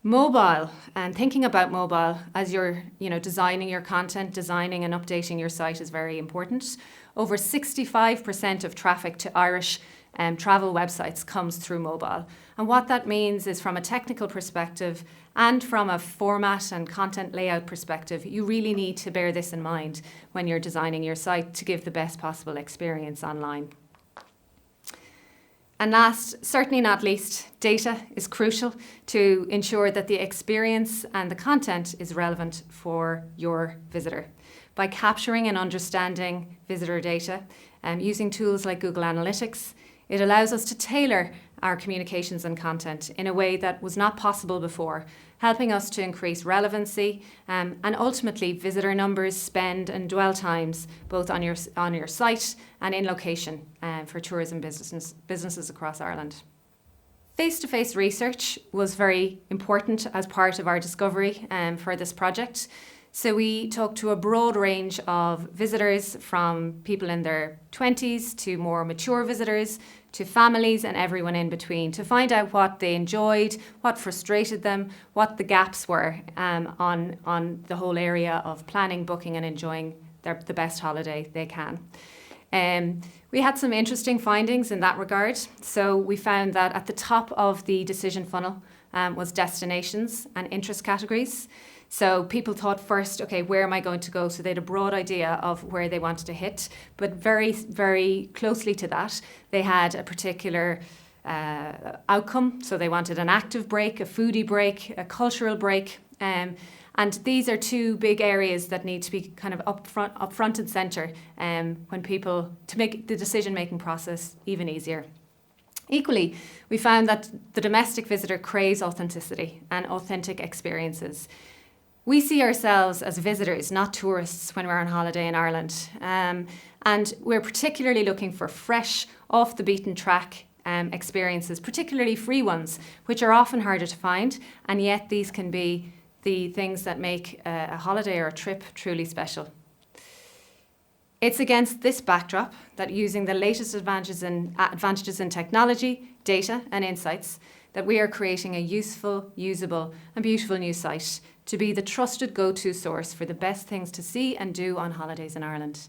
Mobile, and thinking about mobile as you're designing your content, designing and updating your site is very important. Over 65% of traffic to Irish travel websites comes through mobile. And what that means is, from a technical perspective and from a format and content layout perspective, you really need to bear this in mind when you're designing your site to give the best possible experience online. And last, certainly not least, data is crucial to ensure that the experience and the content is relevant for your visitor. By capturing and understanding visitor data and using tools like Google Analytics, it allows us to tailor our communications and content in a way that was not possible before, helping us to increase relevancy and ultimately visitor numbers, spend and dwell times, both on your site and in location for tourism businesses across Ireland. Face-to-face research was very important as part of our discovery for this project. So we talked to a broad range of visitors, from people in their 20s to more mature visitors, to families and everyone in between, to find out what they enjoyed, what frustrated them, what the gaps were on the whole area of planning, booking and enjoying the best holiday they can. We had some interesting findings in that regard. So we found that at the top of the decision funnel was destinations and interest categories. So people thought first, okay, where am I going to go? So they had a broad idea of where they wanted to hit, but very, very closely to that, they had a particular outcome. So they wanted an active break, a foodie break, a cultural break. And these are two big areas that need to be kind of up front and centre when people, to make the decision-making process even easier. Equally, we found that the domestic visitor craves authenticity and authentic experiences. We see ourselves as visitors, not tourists, when we're on holiday in Ireland. And we're particularly looking for fresh, off the beaten track experiences, particularly free ones, which are often harder to find. And yet these can be the things that make a holiday or a trip truly special. It's against this backdrop that using the latest advantages in technology, data and insights that we are creating a useful, usable and beautiful new site to be the trusted go-to source for the best things to see and do on holidays in Ireland.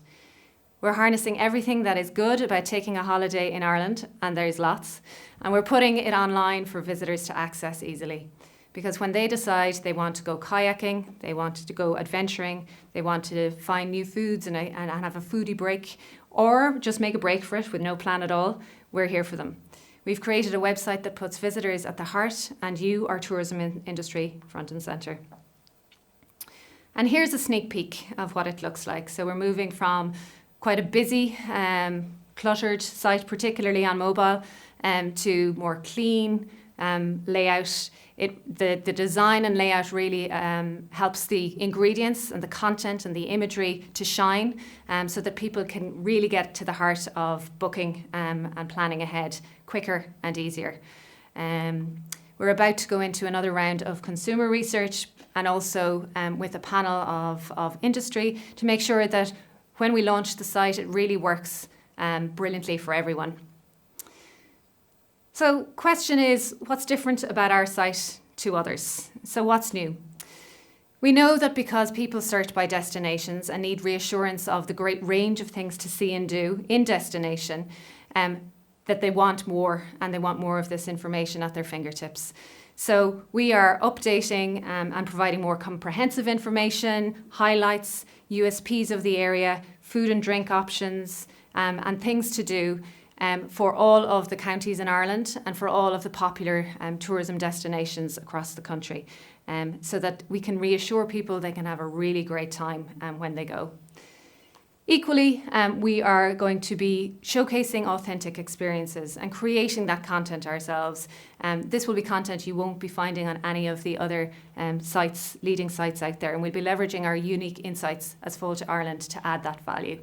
We're harnessing everything that is good about taking a holiday in Ireland, and there's lots, and we're putting it online for visitors to access easily. Because when they decide they want to go kayaking, they want to go adventuring, they want to find new foods and have a foodie break, or just make a break for it with no plan at all, we're here for them. We've created a website that puts visitors at the heart and you, our tourism industry, front and centre. And here's a sneak peek of what it looks like. So we're moving from quite a busy, cluttered site, particularly on mobile, to more clean layout. The design and layout really helps the ingredients and the content and the imagery to shine so that people can really get to the heart of booking and planning ahead quicker and easier. We're about to go into another round of consumer research and also with a panel of industry to make sure that when we launch the site, it really works brilliantly for everyone. So question is, what's different about our site to others? So what's new? We know that because people search by destinations and need reassurance of the great range of things to see and do in destination, that they want more and they want more of this information at their fingertips. So we are updating and providing more comprehensive information, highlights, USPs of the area, food and drink options, and things to do for all of the counties in Ireland and for all of the popular tourism destinations across the country, so that we can reassure people they can have a really great time when they go. Equally, we are going to be showcasing authentic experiences and creating that content ourselves. This will be content you won't be finding on any of the other leading sites out there, and we'll be leveraging our unique insights as Fáilte Ireland to add that value.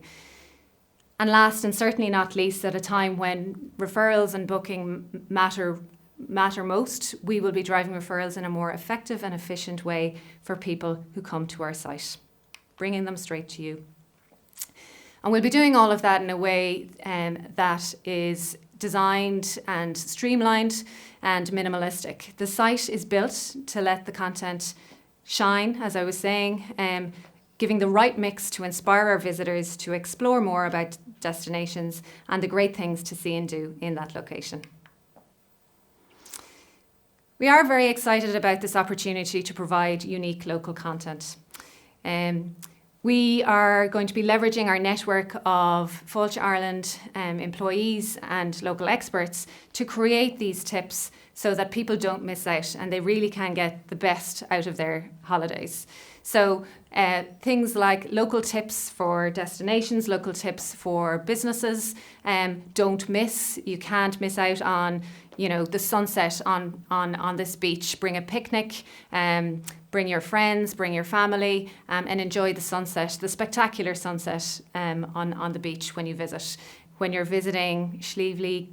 And last and certainly not least, at a time when referrals and booking matter most, we will be driving referrals in a more effective and efficient way for people who come to our site, bringing them straight to you. And we'll be doing all of that in a way that is designed and streamlined and minimalistic. The site is built to let the content shine, as I was saying, giving the right mix to inspire our visitors to explore more about destinations and the great things to see and do in that location. We are very excited about this opportunity to provide unique local content. We are going to be leveraging our network of Fáilte Ireland employees and local experts to create these tips so that people don't miss out and they really can get the best out of their holidays. So things like local tips for destinations, local tips for businesses, don't miss. You can't miss out on, the sunset on this beach. Bring a picnic, bring your friends, bring your family, and enjoy the sunset, the spectacular sunset on the beach when you visit. When you're visiting Schlievely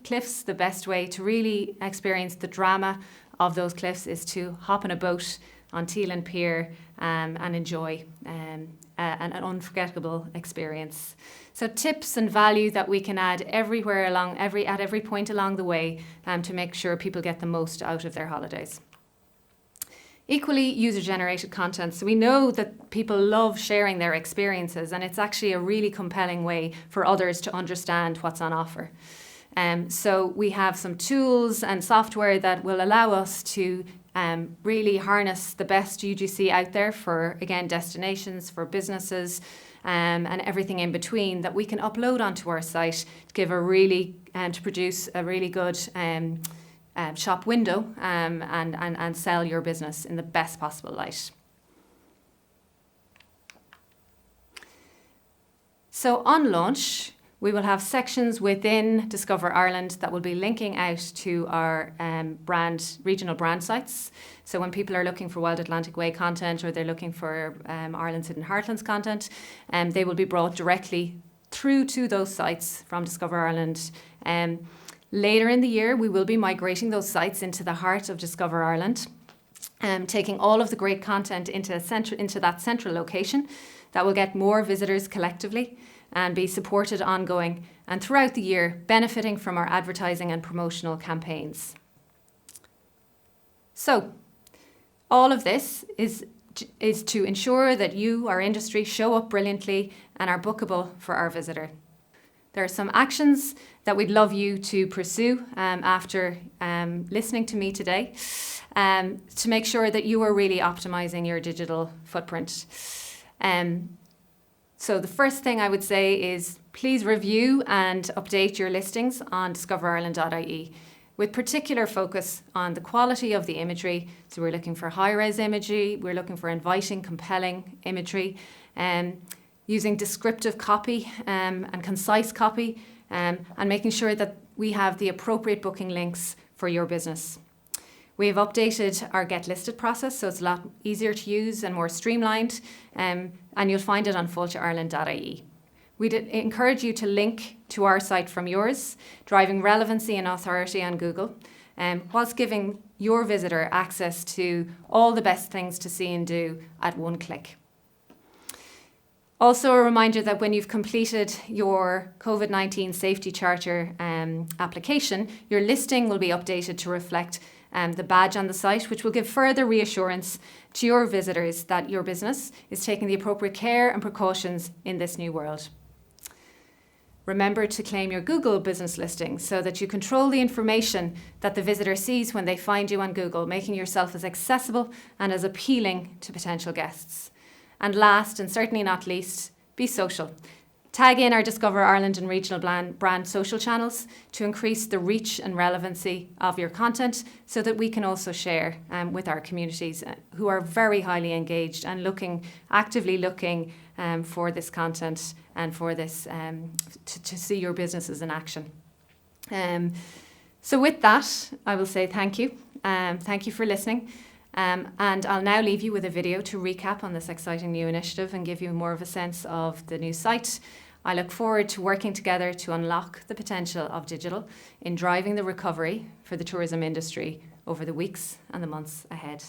cliffs, the best way to really experience the drama of those cliffs is to hop on a boat on Teelan Pier and enjoy an unforgettable experience. So tips and value that we can add at every point along the way to make sure people get the most out of their holidays. Equally, user-generated content. So we know that people love sharing their experiences, and it's actually a really compelling way for others to understand what's on offer. So we have some tools and software that will allow us to really harness the best UGC out there for, again, destinations, for businesses, and everything in between that we can upload onto our site to give to produce a really good shop window and sell your business in the best possible light. So on launch, we will have sections within Discover Ireland that will be linking out to our regional brand sites. So when people are looking for Wild Atlantic Way content or they're looking for Ireland's Hidden Heartlands content, they will be brought directly through to those sites from Discover Ireland. Later in the year, we will be migrating those sites into the heart of Discover Ireland. taking all of the great content into that central location that will get more visitors collectively and be supported ongoing and throughout the year, benefiting from our advertising and promotional campaigns. So, all of this is to ensure that you, our industry, show up brilliantly and are bookable for our visitor. There are some actions that we'd love you to pursue after listening to me today to make sure that you are really optimising your digital footprint. So the first thing I would say is please review and update your listings on DiscoverIreland.ie with particular focus on the quality of the imagery. So we're looking for high-res imagery, we're looking for inviting, compelling imagery, using descriptive copy and concise copy, and making sure that we have the appropriate booking links for your business. We have updated our Get Listed process, so it's a lot easier to use and more streamlined, and you'll find it on FáilteIreland.ie. We'd encourage you to link to our site from yours, driving relevancy and authority on Google, whilst giving your visitor access to all the best things to see and do at one click. Also a reminder that when you've completed your COVID-19 Safety Charter application, your listing will be updated to reflect the badge on the site, which will give further reassurance to your visitors that your business is taking the appropriate care and precautions in this new world. Remember to claim your Google business listing so that you control the information that the visitor sees when they find you on Google, making yourself as accessible and as appealing to potential guests. And last, and certainly not least, be social. Tag in our Discover Ireland and regional brand social channels to increase the reach and relevancy of your content so that we can also share with our communities who are very highly engaged and actively looking for this content and for this to see your businesses in action. So with that, I will say thank you. Thank you for listening. And I'll now leave you with a video to recap on this exciting new initiative and give you more of a sense of the new site. I look forward to working together to unlock the potential of digital in driving the recovery for the tourism industry over the weeks and the months ahead.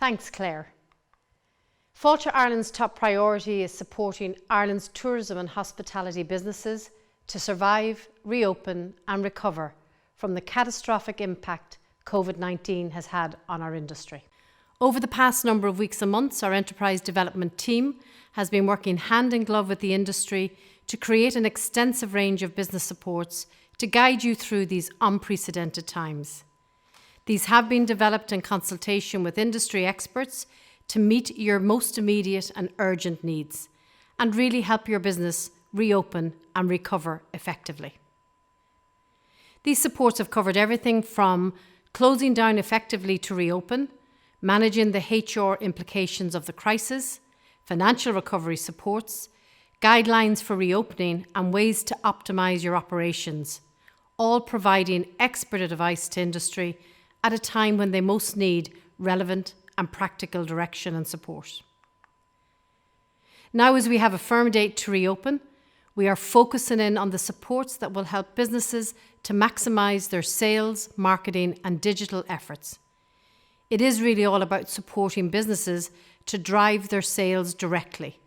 Thanks, Claire. Fáilte Ireland's top priority is supporting Ireland's tourism and hospitality businesses to survive, reopen and recover from the catastrophic impact COVID-19 has had on our industry. Over the past number of weeks and months, our enterprise development team has been working hand in glove with the industry to create an extensive range of business supports to guide you through these unprecedented times. These have been developed in consultation with industry experts to meet your most immediate and urgent needs and really help your business reopen and recover effectively. These supports have covered everything from closing down effectively to reopen, managing the HR implications of the crisis, financial recovery supports, guidelines for reopening and ways to optimise your operations, all providing expert advice to industry at a time when they most need relevant and practical direction and support. Now, as we have a firm date to reopen, we are focusing in on the supports that will help businesses to maximise their sales, marketing and digital efforts. It is really all about supporting businesses to drive their sales directly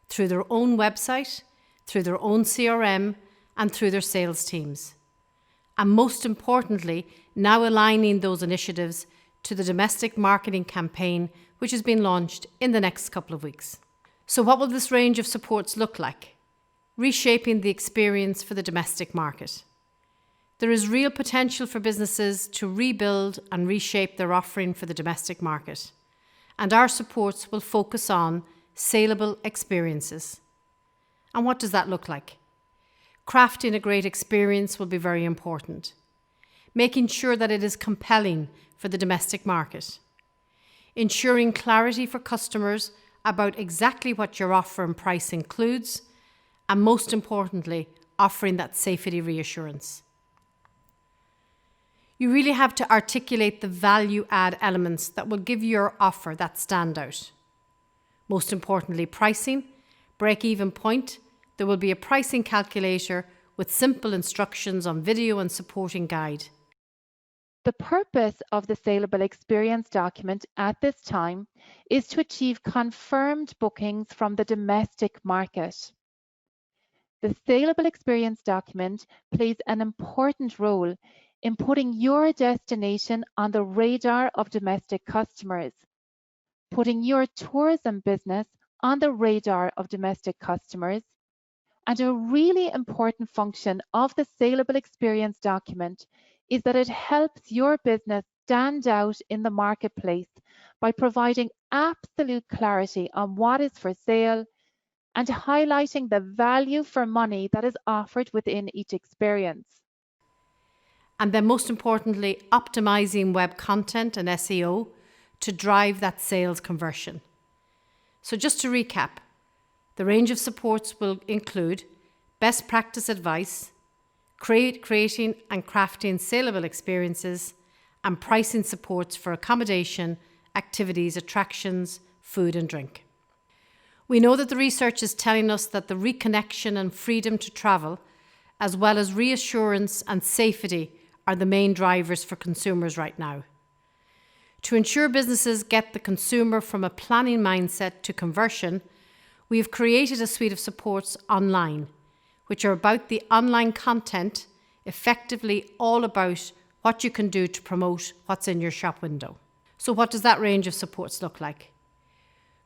through their own website, through their own CRM and through their sales teams. And most importantly, now aligning those initiatives to the domestic marketing campaign which has been launched in the next couple of weeks. So what will this range of supports look like? Reshaping the experience for the domestic market. There is real potential for businesses to rebuild and reshape their offering for the domestic market, and our supports will focus on saleable experiences. And what does that look like? Crafting a great experience will be very important. Making sure that it is compelling for the domestic market. Ensuring clarity for customers about exactly what your offer and price includes, and most importantly, offering that safety reassurance. You really have to articulate the value-add elements that will give your offer that standout. Most importantly, pricing, break-even point. There will be a pricing calculator with simple instructions on video and supporting guide. The purpose of the saleable experience document at this time is to achieve confirmed bookings from the domestic market. The saleable experience document plays an important role in putting your destination on the radar of domestic customers, putting your tourism business on the radar of domestic customers, and a really important function of the saleable experience document is that it helps your business stand out in the marketplace by providing absolute clarity on what is for sale and highlighting the value for money that is offered within each experience. And then most importantly, optimizing web content and SEO to drive that sales conversion. So just to recap, the range of supports will include best practice advice, creating and crafting saleable experiences, and pricing supports for accommodation, activities, attractions, food and drink. We know that the research is telling us that the reconnection and freedom to travel, as well as reassurance and safety, are the main drivers for consumers right now. To ensure businesses get the consumer from a planning mindset to conversion, we have created a suite of supports online, which are about the online content, effectively all about what you can do to promote what's in your shop window. So what does that range of supports look like?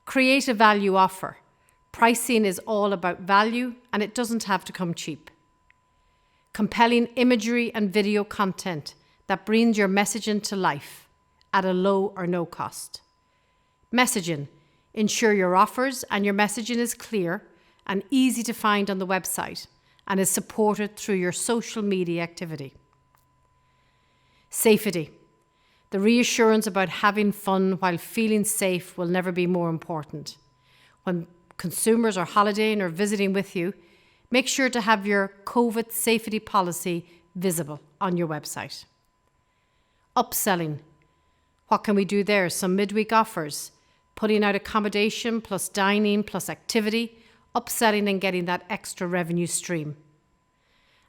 Create a value offer. Pricing is all about value and it doesn't have to come cheap. Compelling imagery and video content that brings your messaging to life at a low or no cost. Messaging. Ensure your offers and your messaging is clear and easy to find on the website and is supported through your social media activity. Safety. The reassurance about having fun while feeling safe will never be more important. When consumers are holidaying or visiting with you, make sure to have your COVID safety policy visible on your website. Upselling. What can we do there? Some midweek offers, putting out accommodation plus dining plus activity, upselling and getting that extra revenue stream.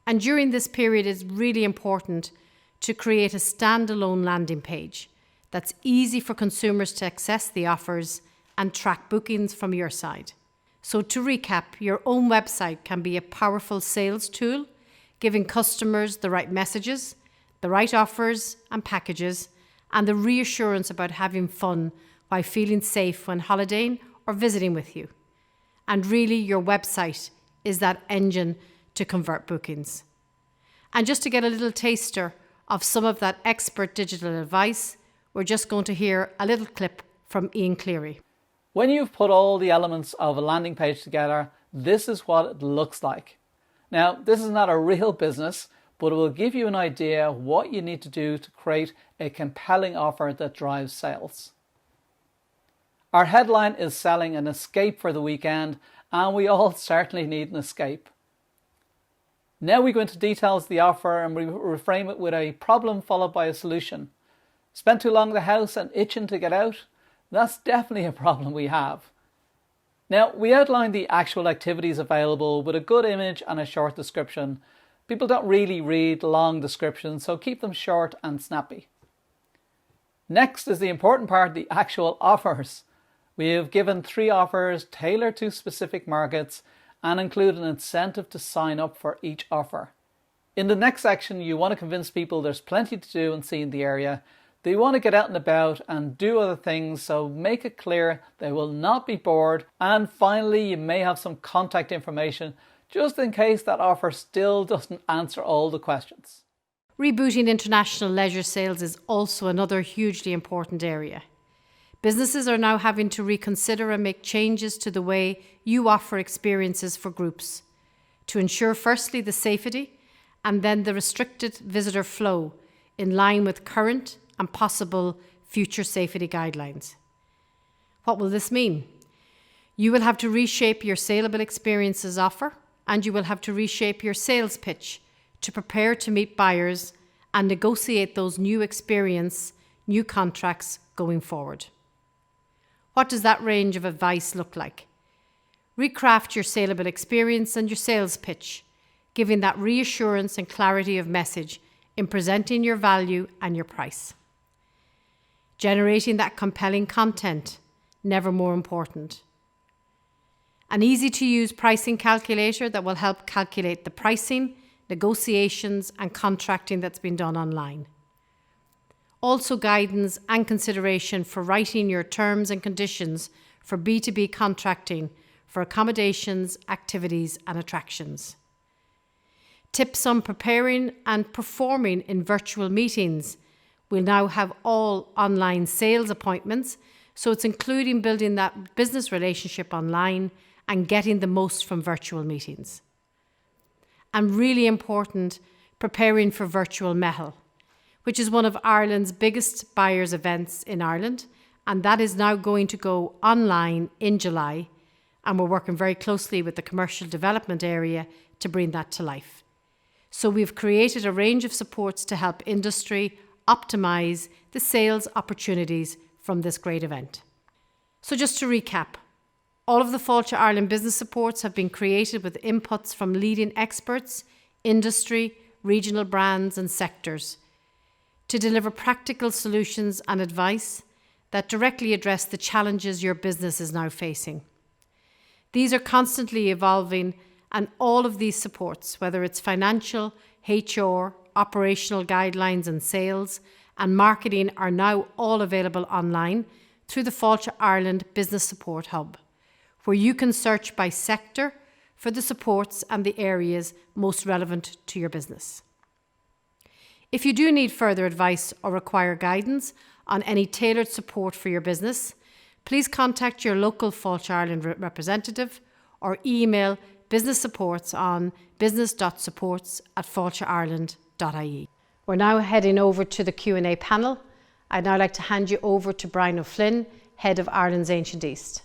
And during this period, it's really important to create a standalone landing page that's easy for consumers to access the offers and track bookings from your side. So to recap, your own website can be a powerful sales tool, giving customers the right messages, the right offers and packages, and the reassurance about having fun while feeling safe when holidaying or visiting with you. And really, your website is that engine to convert bookings. And just to get a little taster of some of that expert digital advice, we're just going to hear a little clip from Ian Cleary. When you've put all the elements of a landing page together, this is what it looks like. Now, this is not a real business, but it will give you an idea of what you need to do to create a compelling offer that drives sales. Our headline is selling an escape for the weekend, and we all certainly need an escape. Now we go into details of the offer and we reframe it with a problem followed by a solution. Spent too long in the house and itching to get out? That's definitely a problem we have. Now, we outline the actual activities available with a good image and a short description. People don't really read long descriptions, so keep them short and snappy. Next is the important part, the actual offers. We have given 3 offers tailored to specific markets and include an incentive to sign up for each offer. In the next section, you want to convince people there's plenty to do and see in the area. They want to get out and about and do other things, so make it clear they will not be bored. And finally, you may have some contact information just in case that offer still doesn't answer all the questions. Rebooting international leisure sales is also another hugely important area. Businesses are now having to reconsider and make changes to the way you offer experiences for groups to ensure firstly the safety and then the restricted visitor flow in line with current and possible future safety guidelines. What will this mean? You will have to reshape your saleable experiences offer, and you will have to reshape your sales pitch to prepare to meet buyers and negotiate those new experience, new contracts going forward. What does that range of advice look like? Recraft your saleable experience and your sales pitch, giving that reassurance and clarity of message in presenting your value and your price. Generating that compelling content, never more important. An easy-to-use pricing calculator that will help calculate the pricing, negotiations and contracting that's been done online. Also guidance and consideration for writing your terms and conditions for B2B contracting for accommodations, activities and attractions. Tips on preparing and performing in virtual meetings. We'll now have all online sales appointments, so it's including building that business relationship online and getting the most from virtual meetings. And really important, preparing for Virtual Metal, which is one of Ireland's biggest buyers events in Ireland, and that is now going to go online in July, and we're working very closely with the commercial development area to bring that to life. So we've created a range of supports to help industry optimise the sales opportunities from this great event. So just to recap, all of the Fáilte Ireland business supports have been created with inputs from leading experts, industry, regional brands and sectors to deliver practical solutions and advice that directly address the challenges your business is now facing. These are constantly evolving, and all of these supports, whether it's financial, HR, operational guidelines and sales and marketing, are now all available online through the Fáilte Ireland Business Support Hub, where you can search by sector for the supports and the areas most relevant to your business. If you do need further advice or require guidance on any tailored support for your business, please contact your local Fáilte Ireland representative or email business supports on business.supports@fáilteireland.ie. We're now heading over to the Q&A panel. I'd now like to hand you over to Brian O'Flynn, Head of Ireland's Ancient East.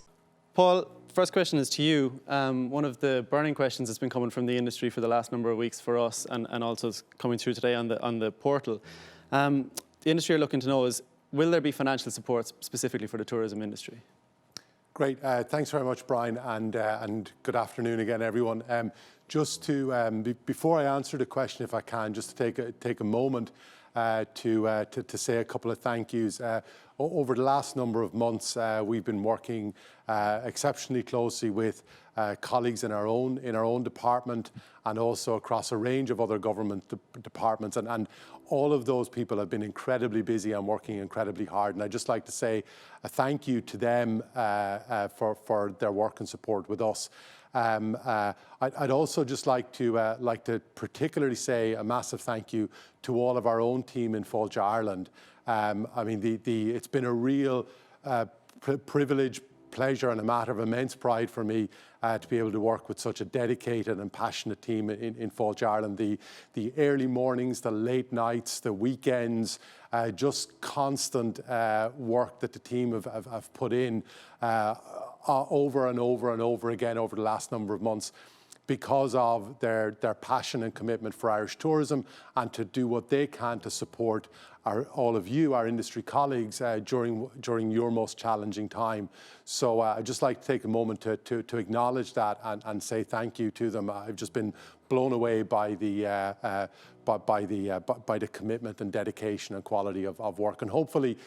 Paul, first question is to you. One of the burning questions that's been coming from the industry for the last number of weeks for us, and also coming through today on the portal. The industry are looking to know is, will there be financial support specifically for the tourism industry? Great, thanks very much, Brian, and good afternoon again, everyone. Just to before I answer the question, if I can, just to take a moment to say a couple of thank yous. Over the last number of months, we've been working exceptionally closely with colleagues in our own department and also across a range of other government departments. And all of those people have been incredibly busy and working incredibly hard. And I'd just like to say a thank you to them for their work and support with us. I'd also just like to particularly say a massive thank you to all of our own team in Fáilte Ireland. I mean, it's been a real privilege, pleasure, and a matter of immense pride for me to be able to work with such a dedicated and passionate team in Fáilte Ireland. The early mornings, the late nights, the weekends, just constant work that the team have put in over and over and over again over the last number of months, because of their passion and commitment for Irish tourism, and to do what they can to support all of you, our industry colleagues, during your most challenging time. So I'd just like to take a moment to acknowledge that and say thank you to them. I've just been blown away by the commitment and dedication and quality of work. And hopefully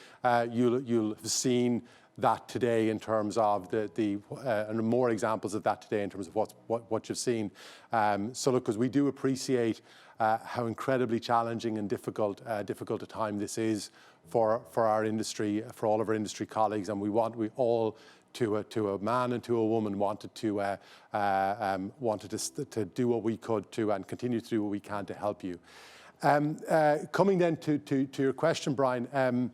you'll have seen that today in terms of and more examples of that today in terms of what you've seen. So look, because we do appreciate how incredibly challenging and difficult a time this is for our industry, for all of our industry colleagues, and we all, to a man and to a woman, wanted to do what we could to, and continue to do what we can to help you. Coming then to your question, Brian.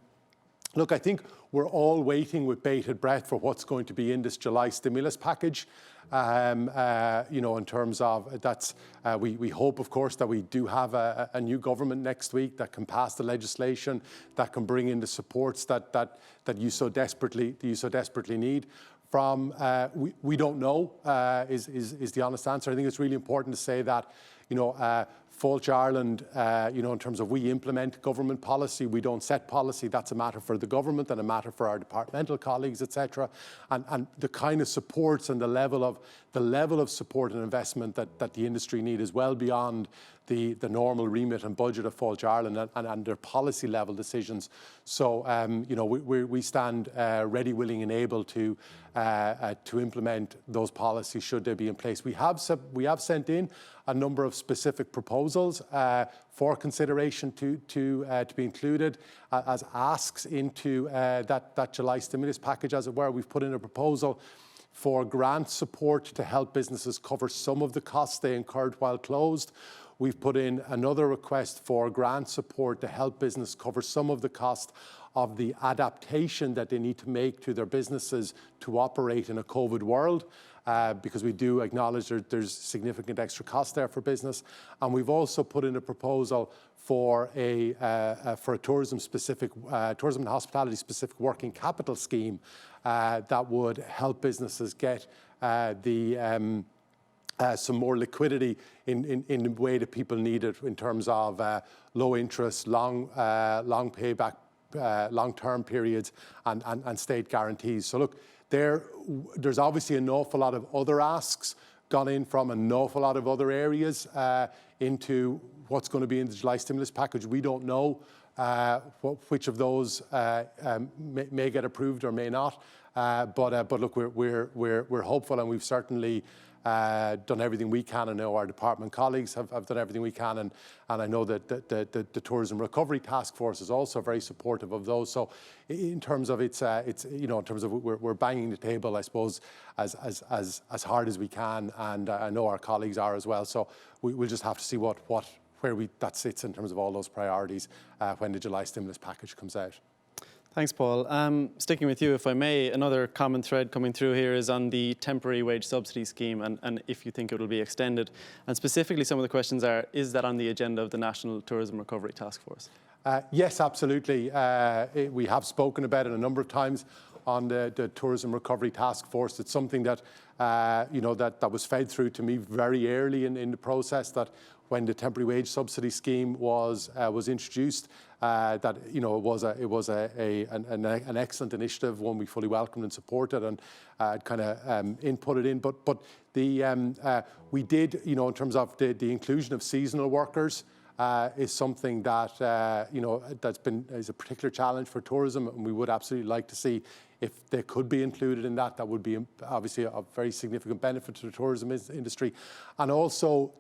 Look, I think we're all waiting with bated breath for what's going to be in this July stimulus package. In terms of we hope, of course, that we do have a new government next week that can pass the legislation, that can bring in the supports that you so desperately need. We don't know is the honest answer. I think it's really important to say that Fáilte Ireland, in terms of we implement government policy, we don't set policy. That's a matter for the government and a matter for our departmental colleagues, etc. And the kind of supports and the level of support and investment that the industry need is well beyond the normal remit and budget of Fáilte Ireland and their policy level decisions. So we stand ready, willing, and able to implement those policies should they be in place. We have sent in a number of specific proposals for consideration to be included as asks into that July stimulus package, as it were. We've put in a proposal for grant support to help businesses cover some of the costs they incurred while closed. We've put in another request for grant support to help business cover some of the cost of the adaptation that they need to make to their businesses to operate in a COVID world, because we do acknowledge there's significant extra cost there for business. And we've also put in a proposal for a tourism and hospitality specific working capital scheme that would help businesses get some more liquidity in the way that people need it, in terms of low interest, long payback, long-term periods, and state guarantees. So look, there's obviously an awful lot of other asks gone in from an awful lot of other areas into what's going to be in the July stimulus package. We don't know which of those may get approved or may not. But look, we're hopeful, and we've certainly done everything we can. I know our department colleagues have done everything we can, and I know that the Tourism Recovery Task Force is also very supportive of those. So in terms of in terms of we're banging the table, I suppose, as hard as we can, and I know our colleagues are as well. So we'll just have to see where that sits in terms of all those priorities when the July stimulus package comes out. Thanks, Paul. Sticking with you, if I may, another common thread coming through here is on the temporary wage subsidy scheme, and if you think it will be extended. And specifically, some of the questions are, is that on the agenda of the National Tourism Recovery Task Force? Yes, absolutely. We have spoken about it a number of times on the Tourism Recovery Task Force. It's something that that was fed through to me very early in the process, that when the temporary wage subsidy scheme was introduced, that it was an excellent initiative, one we fully welcomed and supported, and kind of inputted in. But we did, in terms of the inclusion of seasonal workers, is something that is a particular challenge for tourism, and we would absolutely like to see if they could be included in that. That would be obviously a very significant benefit to the tourism industry, and also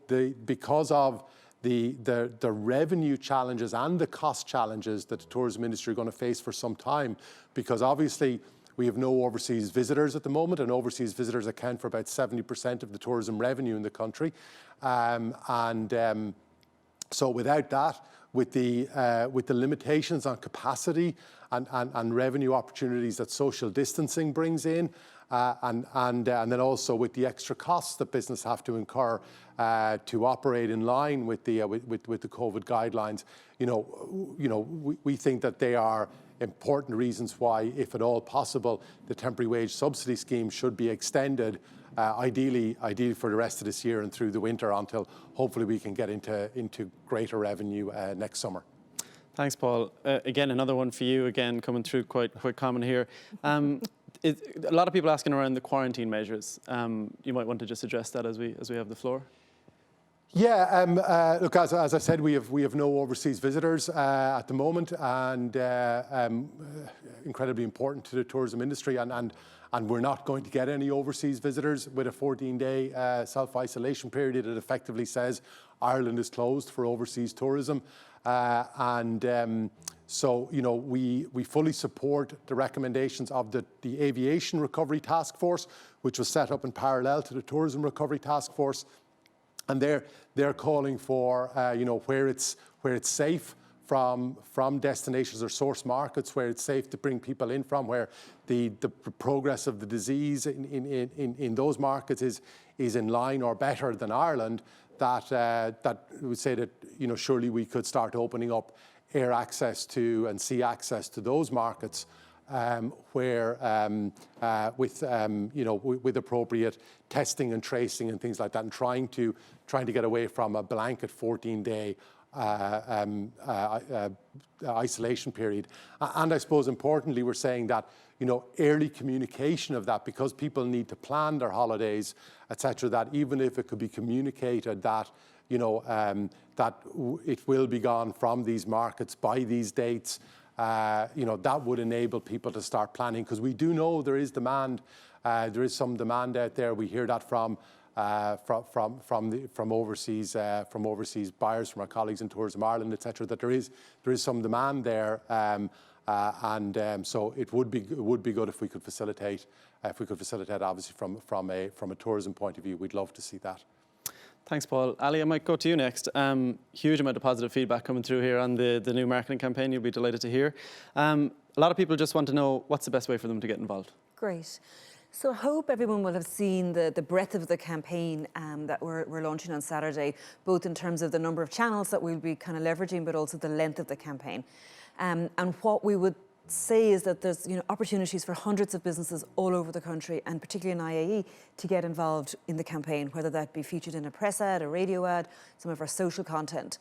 because of the revenue challenges and the cost challenges that the tourism industry are going to face for some time, because obviously we have no overseas visitors at the moment, and overseas visitors account for about 70% of the tourism revenue in the country. So without that, with the limitations on capacity and revenue opportunities that social distancing brings in, and then also with the extra costs that business have to incur to operate in line with the COVID guidelines, we think that they are important reasons why, if at all possible, the temporary wage subsidy scheme should be extended, ideally for the rest of this year and through the winter, until hopefully we can get into greater revenue next summer. Thanks, Paul. Again, another one for you, again, coming through quite common here. A lot of people asking around the quarantine measures. You might want to just address that as we have the floor. Yeah, look, as I said, we have no overseas visitors at the moment, and incredibly important to the tourism industry, and we're not going to get any overseas visitors with a 14-day self-isolation period. It effectively says Ireland is closed for overseas tourism, so we fully support the recommendations of the Aviation Recovery Task Force, which was set up in parallel to the Tourism Recovery Task Force. And they're calling for where it's safe from destinations or source markets, where it's safe to bring people in from, where the progress of the disease in those markets is in line or better than Ireland. That would say that surely we could start opening up air access to and sea access to those markets. Where with appropriate testing and tracing and things like that, and trying to get away from a blanket 14-day isolation period. And I suppose importantly, we're saying that early communication of that, because people need to plan their holidays, etc. That even if it could be communicated that that it will be gone from these markets by these dates. That would enable people to start planning, because we do know there is demand. There is some demand out there. We hear that from overseas buyers, from our colleagues in Tourism Ireland, etc. That there is some demand there, so it would be good if we could facilitate. Obviously, from a tourism point of view, we'd love to see that. Thanks, Paul. Ali, I might go to you next. Huge amount of positive feedback coming through here on the new marketing campaign. You'll be delighted to hear. A lot of people just want to know what's the best way for them to get involved. Great. So I hope everyone will have seen the breadth of the campaign that we're launching on Saturday, both in terms of the number of channels that we'll be kind of leveraging, but also the length of the campaign. And what we would say is that there's opportunities for hundreds of businesses all over the country, and particularly in IAE, to get involved in the campaign, whether that be featured in a press ad, a radio ad, some of our social content.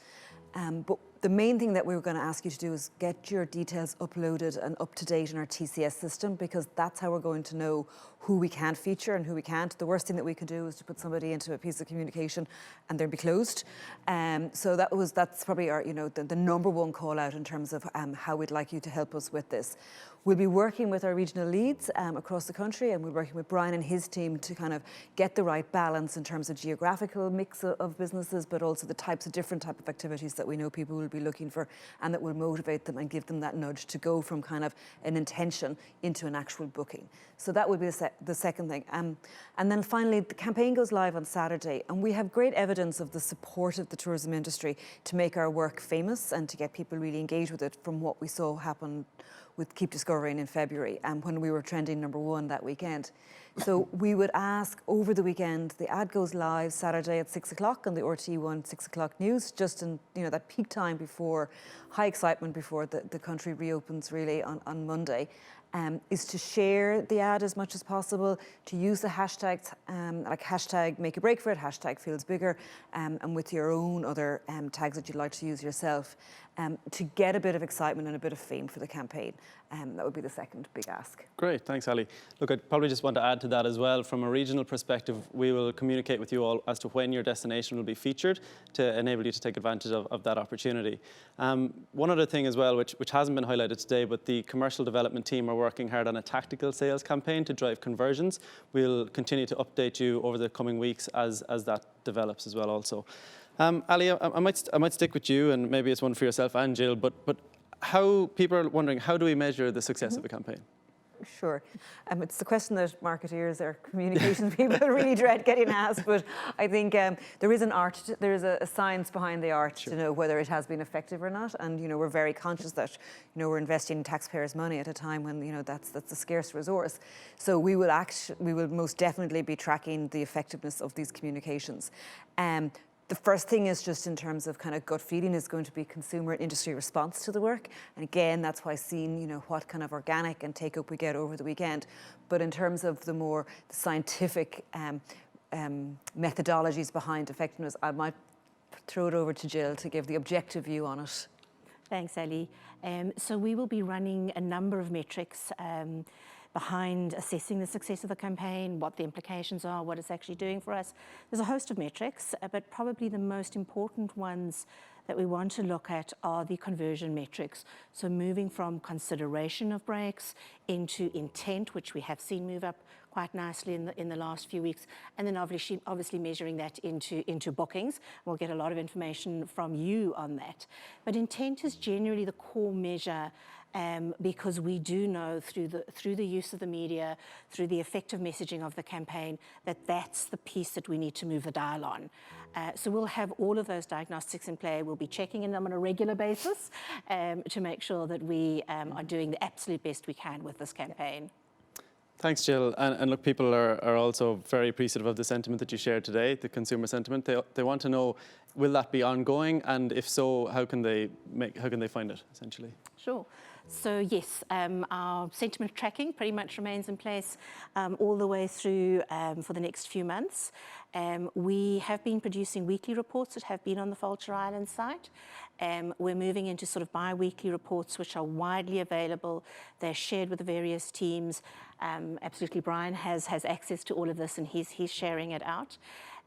But the main thing that we were going to ask you to do is get your details uploaded and up to date in our TCS system, because that's how we're going to know who we can feature and who we can't. The worst thing that we could do is to put somebody into a piece of communication and they'd be closed. So that's probably our the number one call out in terms of how we'd like you to help us with this. We'll be working with our regional leads across the country, and we're working with Brian and his team to kind of get the right balance in terms of geographical mix of businesses, but also the different type of activities that we know people will be looking for, and that will motivate them and give them that nudge to go from kind of an intention into an actual booking. So that would be the second thing. And then finally, the campaign goes live on Saturday, and we have great evidence of the support of the tourism industry to make our work famous and to get people really engaged with it, from what we saw happen with Keep Discovering in February, and when we were trending #1 that weekend. So we would ask over the weekend, the ad goes live Saturday at 6 o'clock on the RTE1 6 o'clock news, just in that peak time before high excitement before the country reopens really on Monday. Is to share the ad as much as possible, to use the hashtags, like hashtag make a break for it, hashtag feels bigger, and with your own other tags that you'd like to use yourself, to get a bit of excitement and a bit of fame for the campaign. That would be the second big ask. Great, thanks, Ali. Look, I'd probably just want to add to that as well. From a regional perspective, we will communicate with you all as to when your destination will be featured to enable you to take advantage of that opportunity. One other thing as well, which hasn't been highlighted today, but the commercial development team are working hard on a tactical sales campaign to drive conversions. We'll continue to update you over the coming weeks as that develops as well also. Ali, I might stick with you, and maybe it's one for yourself and Jill, but how people are wondering, how do we measure the success of a campaign? Sure. It's the question that marketeers or communications people really dread getting asked, but I think there is an art, there is a science behind the art to know whether it has been effective or not. And, we're very conscious that, we're investing taxpayers' money at a time when, that's a scarce resource. So we will most definitely be tracking the effectiveness of these communications. The first thing is just in terms of kind of gut feeling is going to be consumer and industry response to the work. And again, that's why seeing, what kind of organic and take up we get over the weekend. But in terms of the scientific methodologies behind effectiveness, I might throw it over to Jill to give the objective view on it. Thanks, Ali. So we will be running a number of metrics behind assessing the success of the campaign, what the implications are, what it's actually doing for us. There's a host of metrics, but probably the most important ones that we want to look at are the conversion metrics. So moving from consideration of breaks into intent, which we have seen move up quite nicely in the last few weeks, and then obviously measuring that into bookings. We'll get a lot of information from you on that. But intent is generally the core measure, because we do know through the use of the media, through the effective messaging of the campaign, that's the piece that we need to move the dial on. So we'll have all of those diagnostics in play. We'll be checking in them on a regular basis to make sure that we are doing the absolute best we can with this campaign. Thanks, Jill. And look, people are also very appreciative of the sentiment that you shared today, the consumer sentiment. They want to know, will that be ongoing? And if so, how can they find it, essentially? Sure. So yes, our sentiment tracking pretty much remains in place all the way through for the next few months. We have been producing weekly reports that have been on the Fáilte Ireland site. We're moving into sort of bi-weekly reports which are widely available. They're shared with the various teams. Absolutely, Brian has access to all of this, and he's sharing it out.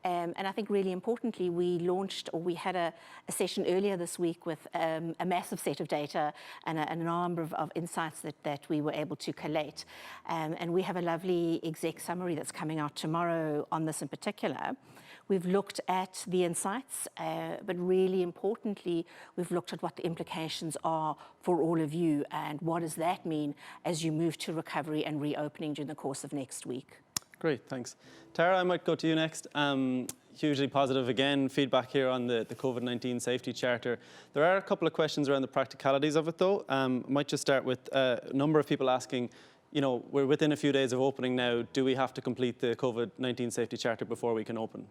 And I think really importantly, we had a session earlier this week with a massive set of data and a number of insights that we were able to collate. And we have a lovely exec summary that's coming out tomorrow on this in particular. We've looked at the insights, but really importantly, we've looked at what the implications are for all of you and what does that mean as you move to recovery and reopening during the course of next week. Great, thanks. Tara, I might go to you next. Hugely positive again, feedback here on the COVID-19 safety charter. There are a couple of questions around the practicalities of it though. Might just start with a number of people asking, we're within a few days of opening now. Do we have to complete the COVID-19 safety charter before we can open?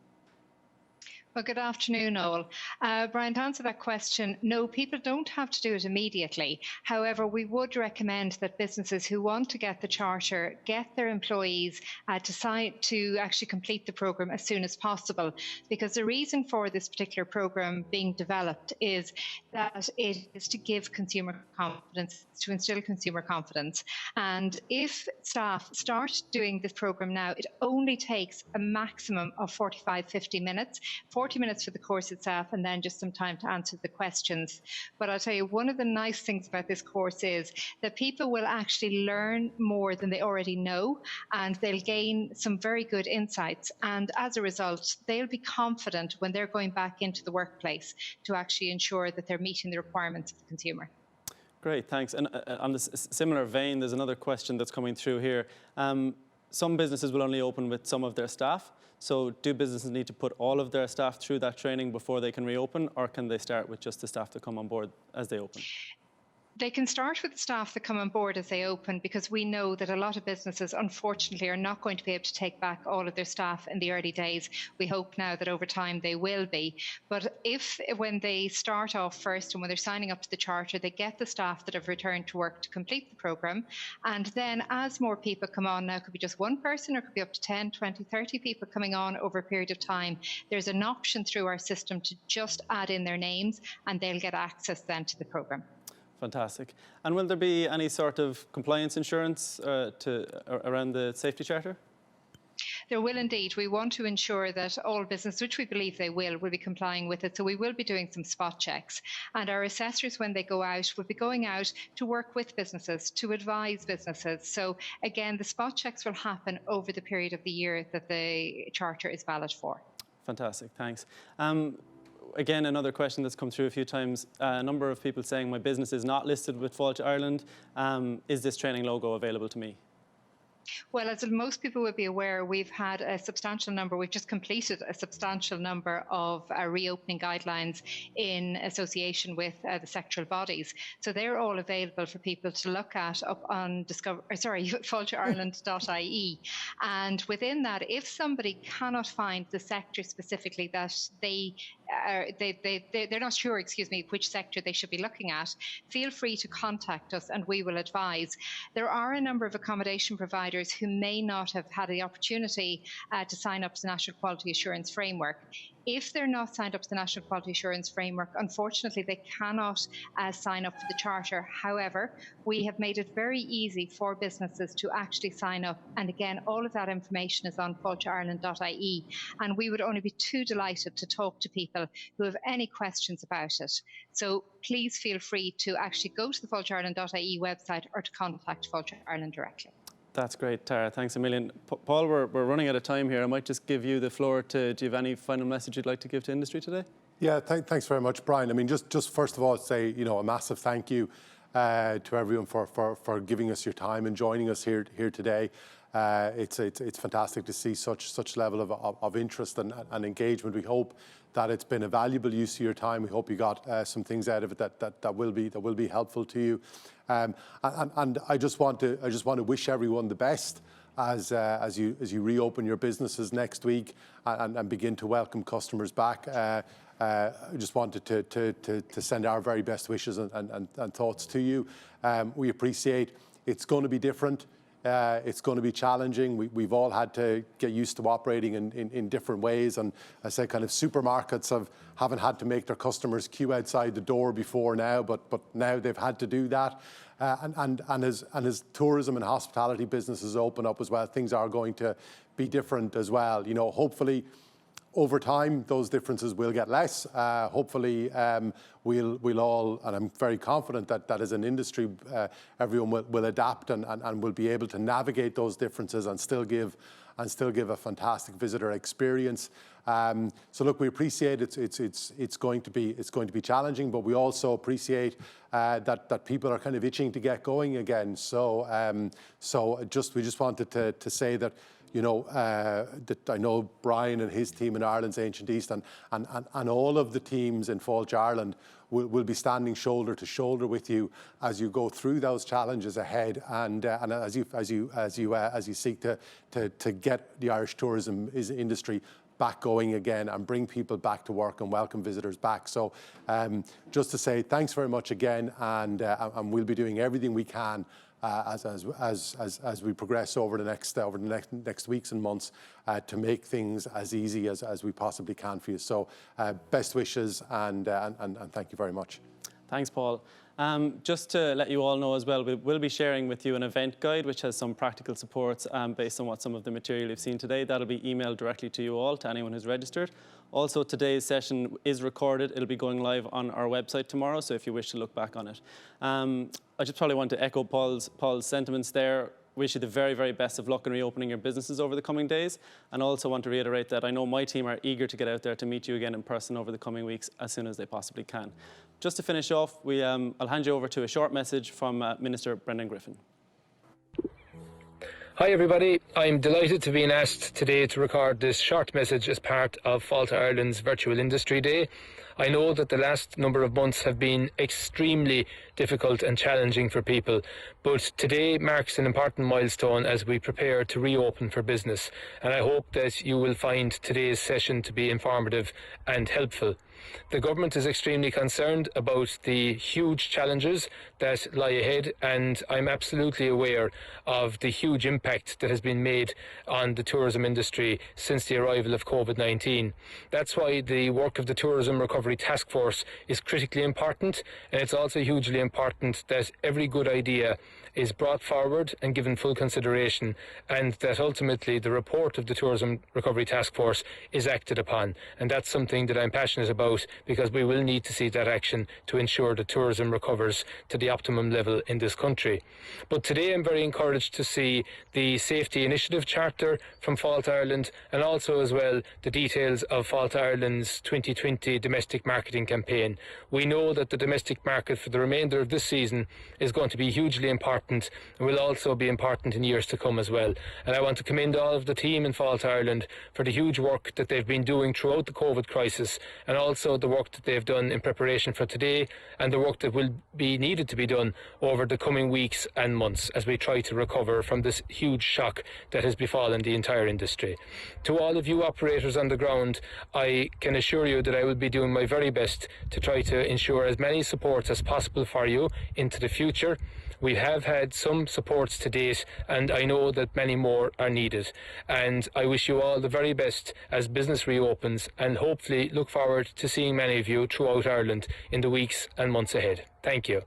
Well, good afternoon, all. Brian, to answer that question, no, people don't have to do it immediately. However, we would recommend that businesses who want to get the charter get their employees to actually complete the programme as soon as possible, because the reason for this particular programme being developed is that it is to give consumer confidence, to instill consumer confidence. And if staff start doing this programme now, it only takes a maximum of 45-50 minutes. 40 minutes for the course itself, and then just some time to answer the questions. But I'll tell you, one of the nice things about this course is that people will actually learn more than they already know, and they'll gain some very good insights. And as a result, they'll be confident when they're going back into the workplace to actually ensure that they're meeting the requirements of the consumer. Great, thanks. And on this similar vein, there's another question that's coming through here. Some businesses will only open with some of their staff. So do businesses need to put all of their staff through that training before they can reopen, or can they start with just the staff that come on board as they open? They can start with the staff that come on board as they open, because we know that a lot of businesses, unfortunately, are not going to be able to take back all of their staff in the early days. We hope now that over time they will be. But if, when they start off first and when they're signing up to the charter, they get the staff that have returned to work to complete the programme. And then as more people come on, now it could be just one person or it could be up to 10, 20, 30 people coming on over a period of time, there's an option through our system to just add in their names and they'll get access then to the programme. Fantastic. And will there be any sort of compliance insurance around the safety charter? There will indeed. We want to ensure that all businesses, which we believe they will be complying with it. So we will be doing some spot checks. And our assessors, when they go out, will be going out to work with businesses, to advise businesses. So again, the spot checks will happen over the period of the year that the charter is valid for. Fantastic, thanks. again, another question that's come through a few times. A number of people saying my business is not listed with Fáilte Ireland. Is this training logo available to me? Well, as most people would be aware, we've had a substantial number, we've just completed a substantial number of reopening guidelines in association with the sectoral bodies. So they're all available for people to look at up on FáilteIreland.ie. And within that, if somebody cannot find the sector specifically that they're not sure, which sector they should be looking at, feel free to contact us and we will advise. There are a number of accommodation providers who may not have had the opportunity to sign up to the National Quality Assurance Framework. If they're not signed up to the National Quality Assurance Framework, unfortunately, they cannot sign up for the Charter. However, we have made it very easy for businesses to actually sign up. And again, all of that information is on FáilteIreland.ie. And we would only be too delighted to talk to people who have any questions about it. So please feel free to actually go to the FáilteIreland.ie website or to contact Fáilte Ireland directly. That's great, Tara. Thanks a million. Paul, we're running out of time here. I might just give you the floor do you have any final message you'd like to give to industry today? Yeah, thanks very much, Brian. I mean, just first of all, say, a massive thank you to everyone for giving us your time and joining us here today. It's fantastic to see such level of interest and engagement. We hope that it's been a valuable use of your time. We hope you got some things out of it that will be helpful to you. And I just want to wish everyone the best as you reopen your businesses next week and begin to welcome customers back. I just wanted to send our very best wishes and thoughts to you. We appreciate it's going to be different. It's going to be challenging. We've all had to get used to operating in different ways. And I say kind of supermarkets haven't had to make their customers queue outside the door before now, but now they've had to do that. And as tourism and hospitality businesses open up as well, things are going to be different as well. Hopefully, over time, those differences will get less. Hopefully, we'll all, and I'm very confident that as an industry, everyone will adapt and will be able to navigate those differences and still give a fantastic visitor experience. So look, we appreciate it's going to be challenging, but we also appreciate that people are kind of itching to get going again. So we just wanted to say that. That I know Brian and his team in Ireland's Ancient East and all of the teams in Fáilte Ireland will be standing shoulder to shoulder with you as you go through those challenges ahead and as you seek to get the Irish tourism industry back going again and bring people back to work and welcome visitors back. So just to say thanks very much again, and we'll be doing everything we can as we progress over the next weeks and months to make things as easy as we possibly can for you. So best wishes and thank you very much. Thanks, Paul. Just to let you all know as well, we'll be sharing with you an event guide which has some practical supports based on what some of the material you've seen today. That'll be emailed directly to you all, to anyone who's registered. Also, today's session is recorded. It'll be going live on our website tomorrow, so if you wish to look back on it. I just probably want to echo Paul's sentiments there. Wish you the very, very best of luck in reopening your businesses over the coming days. And also want to reiterate that I know my team are eager to get out there to meet you again in person over the coming weeks as soon as they possibly can. Just to finish off, I'll hand you over to a short message from Minister Brendan Griffin. Hi everybody, I'm delighted to be asked today to record this short message as part of Fáilte Ireland's Virtual Industry Day. I know that the last number of months have been extremely difficult and challenging for people, but today marks an important milestone as we prepare to reopen for business, and I hope that you will find today's session to be informative and helpful. The government is extremely concerned about the huge challenges that lie ahead, and I'm absolutely aware of the huge impact that has been made on the tourism industry since the arrival of COVID-19. That's why the work of the Tourism Recovery Task Force is critically important, and it's also hugely important that every good idea is brought forward and given full consideration, and that ultimately the report of the Tourism Recovery Task Force is acted upon. And that's something that I'm passionate about about, because we will need to see that action to ensure that tourism recovers to the optimum level in this country. But today I'm very encouraged to see the Safety Initiative Charter from Fáilte Ireland, and also as well the details of Fáilte Ireland's 2020 domestic marketing campaign. We know that the domestic market for the remainder of this season is going to be hugely important and will also be important in years to come as well. And I want to commend all of the team in Fáilte Ireland for the huge work that they've been doing throughout the COVID crisis, and also the work that they've done in preparation for today, and the work that will be needed to be done over the coming weeks and months as we try to recover from this huge shock that has befallen the entire industry. To all of you operators on the ground, I can assure you that I will be doing my very best to try to ensure as many supports as possible for you into the future. We have had some supports to date, and I know that many more are needed. And I wish you all the very best as business reopens, and hopefully look forward to seeing many of you throughout Ireland in the weeks and months ahead. Thank you.